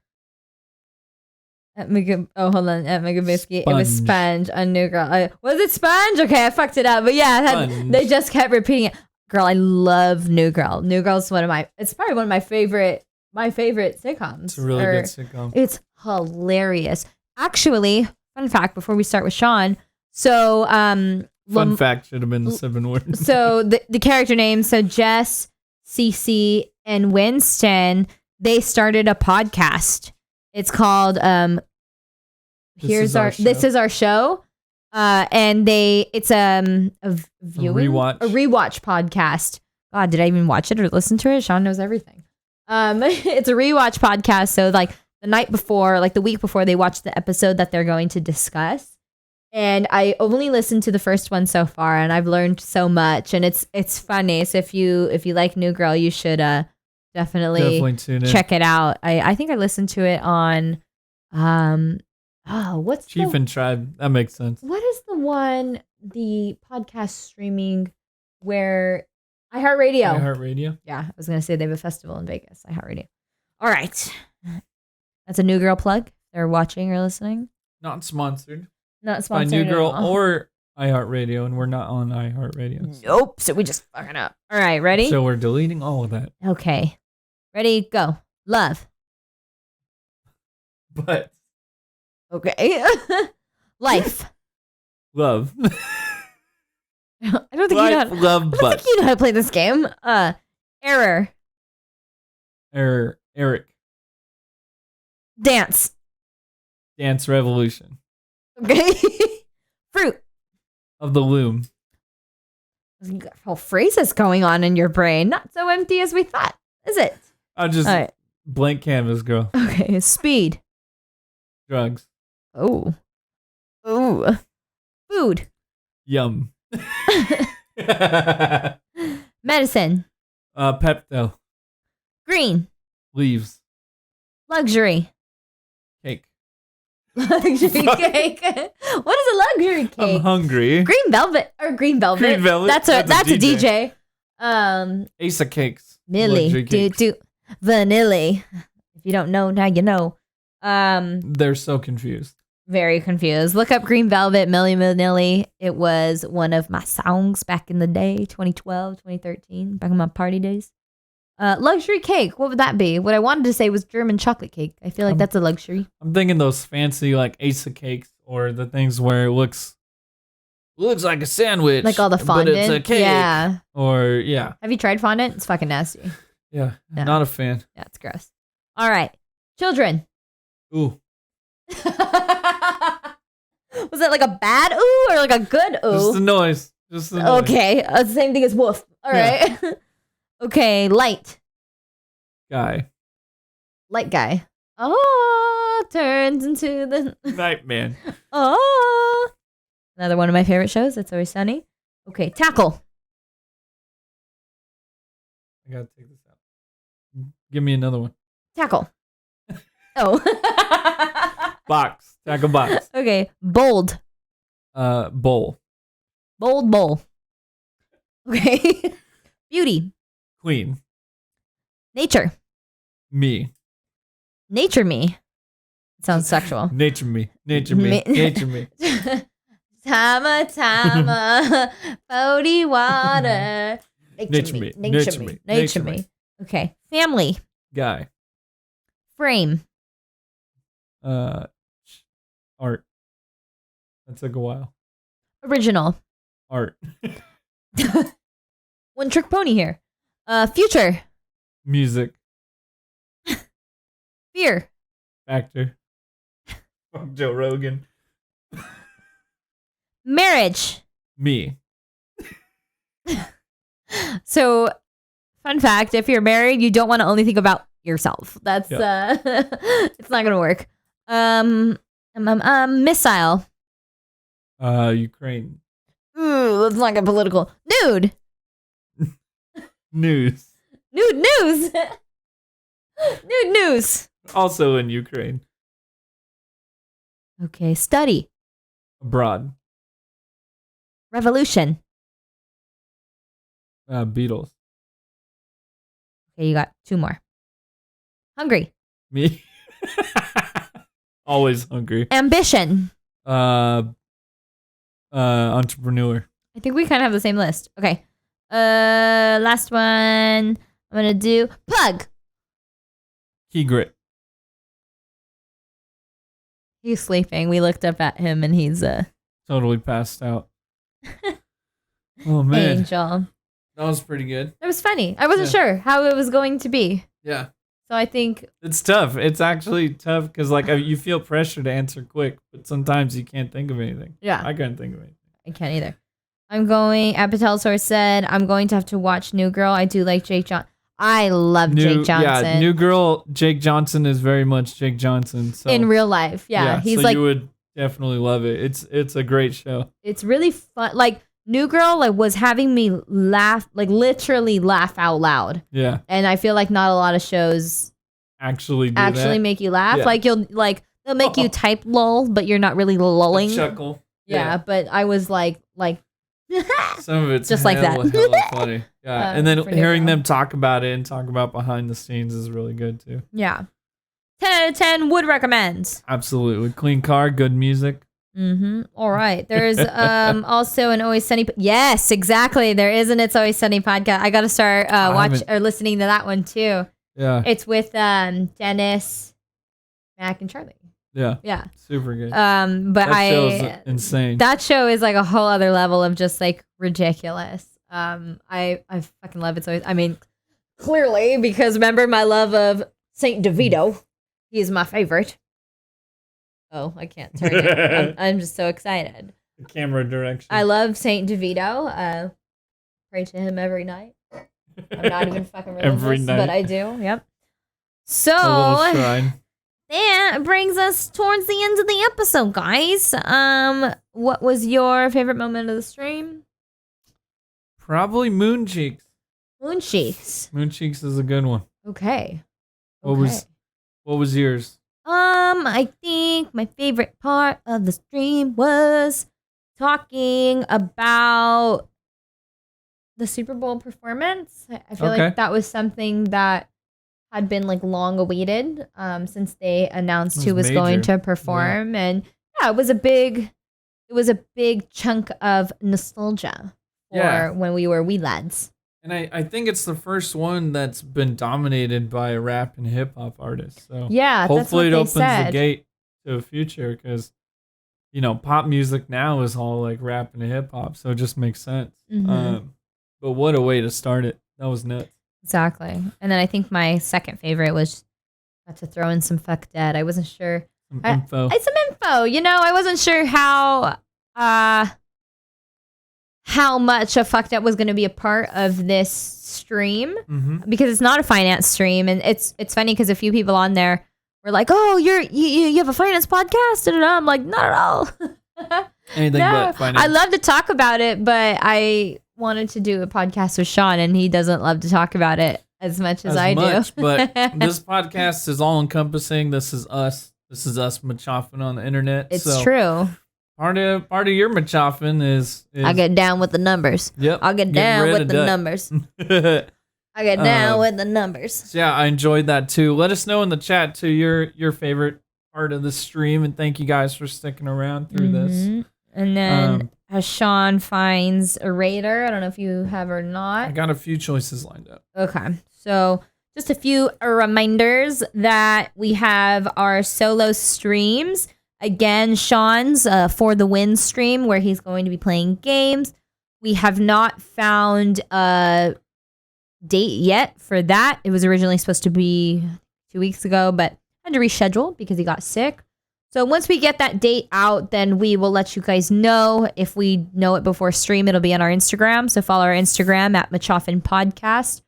C: Hold on. At Mega Biscuit, it was
B: Sponge.
C: sponge on New Girl. Was it sponge? Okay, I fucked it up. But yeah,
B: Sponge.
C: they just kept repeating it. Girl, I love New Girl. New Girl's it's probably one of my favorite sitcoms.
B: It's a really good sitcom.
C: It's hilarious. Actually, fun fact before we start with Sean. So,
B: Fun fact should have been the 7 words.
C: so the character names, so Jess, Cece, and Winston, they started a podcast. It's called
B: This is our
C: This
B: show.
C: Is Our Show. And it's a
B: rewatch.
C: podcast. God, did I even watch it or listen to it? Sean knows everything. It's a rewatch podcast. So like the night before, like the week before, they watch the episode that they're going to discuss. And I only listened to the first one so far, and I've learned so much, and it's funny. So if you like New Girl, you should Definitely
B: tune in.
C: check it out. I think I listened to it on what's
B: Chief and Tribe. That makes sense.
C: what is the podcast streaming where iHeartRadio.
B: iHeartRadio.
C: Yeah, I was gonna say they have a festival in Vegas. iHeartRadio. All right. That's a New Girl plug. They're watching or listening.
B: Not sponsored.
C: Not
B: By
C: sponsored.
B: New Girl
C: at all.
B: or iHeartRadio, and we're not on iHeartRadio.
C: Nope. So we just fucking up. All right, ready?
B: So we're deleting all of that.
C: Okay. Ready, go. Love.
B: But
C: Okay. Life.
B: love.
C: I don't think you know how to,
B: love,
C: I don't
B: but.
C: think you know how to play this game. Error.
B: Eric.
C: Dance.
B: Dance Revolution.
C: Okay. Fruit.
B: Of the Loom.
C: You got whole phrases going on in your brain. Not so empty as we thought, is it?
B: I just
C: All right.
B: blank canvas, girl.
C: Okay. Speed.
B: Drugs.
C: Oh. Ooh. Food.
B: Yum.
C: Medicine.
B: Pepto.
C: Green.
B: Leaves.
C: Luxury.
B: Cake.
C: Luxury cake. What is a luxury
B: I'm
C: cake?
B: hungry.
C: Green velvet or green velvet.
B: Green Velvet?
C: That's a DJ.
B: Ace of Cakes.
C: Millie.
B: Luxury
C: Do
B: cakes.
C: vanilla. If you don't know, now you know.
B: They're so confused.
C: Very confused. Look up Green Velvet, Millie Vanilli. It was one of my songs back in the day, 2012, 2013, back in my party days. Luxury cake. What would that be? What I wanted to say was German chocolate cake. I feel like that's a luxury.
B: I'm thinking those fancy like Ace of Cakes or the things where it looks like a sandwich.
C: Like all the fondant.
B: But it's a cake.
C: Yeah.
B: Or yeah.
C: Have you tried fondant? It's fucking nasty.
B: Yeah.
C: No.
B: Not a fan.
C: Yeah, it's gross. All right. Children.
B: Ooh.
C: Was that like a bad ooh or like a good ooh?
B: Just the noise.
C: Okay. Same thing as woof. All right. Okay. Light.
B: Guy.
C: Light guy. Oh, turns into the
B: Nightman.
C: oh. Another one of my favorite shows. It's Always Sunny. Okay. Tackle.
B: I gotta take this out. Give me another one.
C: Tackle. Oh.
B: Box. Tackle box.
C: Okay. Bold.
B: Bowl.
C: Bold. Okay. Beauty.
B: Queen.
C: Nature.
B: Me.
C: Nature me. Sounds sexual.
B: Nature me. Nature me. Nature me.
C: Tama, 40 water. Nature me. Nature me. Nature me. Okay. Family.
B: Guy.
C: Frame.
B: Art. That took a while.
C: Original.
B: Art.
C: One trick pony here. Future.
B: Music.
C: Fear.
B: Actor. Fuck Joe Rogan.
C: Marriage.
B: Me.
C: So, fun fact, if you're married, you don't want to only think about yourself. That's it's not gonna work. Missile.
B: Ukraine.
C: Ooh, let's not get political. Nude.
B: News.
C: Nude news. Nude news.
B: Also in Ukraine.
C: Okay, study.
B: Abroad.
C: Revolution.
B: Beatles.
C: Okay, you got two more. Hungry.
B: Me. Always hungry.
C: Ambition.
B: Entrepreneur.
C: I think we kind of have the same list. Okay. Last one. I'm gonna do plug.
B: Key grit.
C: He's sleeping. We looked up at him and he's
B: Totally passed out. Oh man.
C: angel.
B: That was pretty good.
C: It was funny. I wasn't sure how it was going to be.
B: Yeah.
C: So I think
B: It's tough. It's actually tough because like you feel pressure to answer quick, but sometimes you can't think of anything.
C: Yeah.
B: I couldn't think of anything.
C: I can't either. I'm going, Apatow Source said, I'm going to have to watch New Girl. I do like Jake Johnson. I love Jake Johnson.
B: Yeah, New Girl, Jake Johnson is very much Jake Johnson. So
C: in real life. Yeah. He's
B: so
C: like,
B: you would definitely love it. It's a great show.
C: it's really fun. Like, New Girl like was having me laugh, like literally laugh out loud.
B: Yeah.
C: And I feel like not a lot of shows
B: actually
C: make you laugh.
B: Yeah.
C: Like they'll make you type lol, but you're not really lulling.
B: A chuckle.
C: Yeah, but I was like
B: some of it's
C: just
B: hella,
C: like that.
B: hella funny. Yeah. And then hearing
C: good.
B: them talk about it and talk about behind the scenes is really good too.
C: Yeah. 10 out of 10 would recommend.
B: Absolutely. Clean car, good music.
C: All right. There's also an Always Sunny. Yes, exactly. There is an It's Always Sunny podcast. I got to start listening to that one too.
B: Yeah.
C: It's with Dennis, Mac, and Charlie.
B: Yeah.
C: Yeah.
B: Super good.
C: But
B: that show's insane.
C: That show is like a whole other level of just like ridiculous. I fucking love it. So I mean, clearly because remember my love of Saint DeVito. He's my favorite. Oh, I can't turn it. I'm just so excited.
B: The camera direction.
C: I love Saint DeVito. Pray to him every night. I'm not even fucking religious, but I do. Yep. So that brings us towards the end of the episode, guys. What was your favorite moment of the stream?
B: Probably Moon Cheeks.
C: Moon Cheeks.
B: Moon Cheeks is a good one.
C: Okay.
B: What was yours?
C: I think my favorite part of the stream was talking about the Super Bowl performance. I feel like that was something that had been like long awaited since they announced who was going to perform. And yeah, it was a big chunk of nostalgia for when we were wee lads.
B: And I think it's the first one that's been dominated by a rap and hip hop artist. So
C: yeah,
B: hopefully it opens
C: the
B: gate to a future because, pop music now is all like rap and hip hop. So it just makes sense. But what a way to start it. That was nuts.
C: Exactly. And then I think my second favorite was to throw in some fuck dead. I wasn't sure.
B: Some info.
C: Some info. I wasn't sure how much of fucked up was going to be a part of this stream because it's not a finance stream. And it's funny because a few people on there were like, oh, you have a finance podcast? And I'm like, not at all.
B: Anything but finance.
C: I love to talk about it, but I wanted to do a podcast with Sean and he doesn't love to talk about it as much as I do.
B: But this podcast is all encompassing. This is us. This is us Machoff'n on the internet.
C: It's true.
B: Part of your Machoff'n is
C: I get down with the numbers.
B: Yep.
C: I'll get down with the numbers. I get down with the numbers.
B: So yeah, I enjoyed that too. Let us know in the chat too your favorite part of the stream, and thank you guys for sticking around through this.
C: And then as Sean finds a raider, I don't know if you have or not.
B: I got a few choices lined up.
C: Okay, so just a few reminders that we have our solo streams. Again, Sean's For the Win stream where he's going to be playing games. We have not found a date yet for that. It was originally supposed to be 2 weeks ago, but had to reschedule because he got sick. So once we get that date out, then we will let you guys know. If we know it before stream, it'll be on our Instagram. So follow our Instagram at Machoff'n Podcast.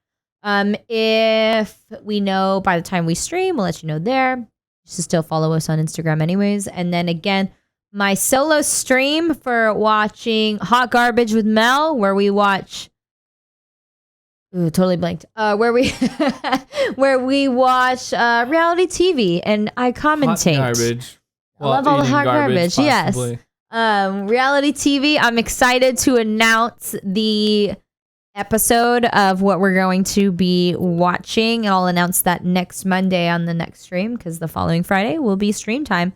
C: If we know by the time we stream, we'll let you know there. You should still follow us on Instagram anyways. And then again, my solo stream for watching Hot Garbage with Mel, where we watch... Ooh, totally blanked. Where we watch reality TV and I commentate.
B: Hot garbage.
C: I love all the hot garbage. Yes. Reality TV. I'm excited to announce the episode of what we're going to be watching. I'll announce that next Monday on the next stream because the following Friday will be stream time.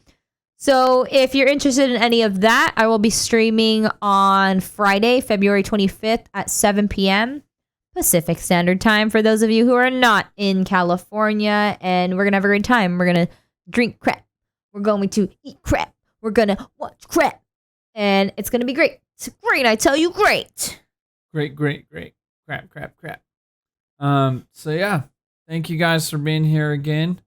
C: So if you're interested in any of that, I will be streaming on Friday, February 25th at 7 p.m. Pacific Standard Time for those of you who are not in California. And we're going to have a great time. We're going to drink crap. We're going to eat crap. We're going to watch crap. And it's going to be great. It's great. I tell you, great.
B: Great. Crap. So yeah, thank you guys for being here again.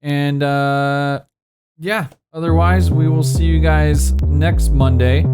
B: And yeah, otherwise we will see you guys next Monday.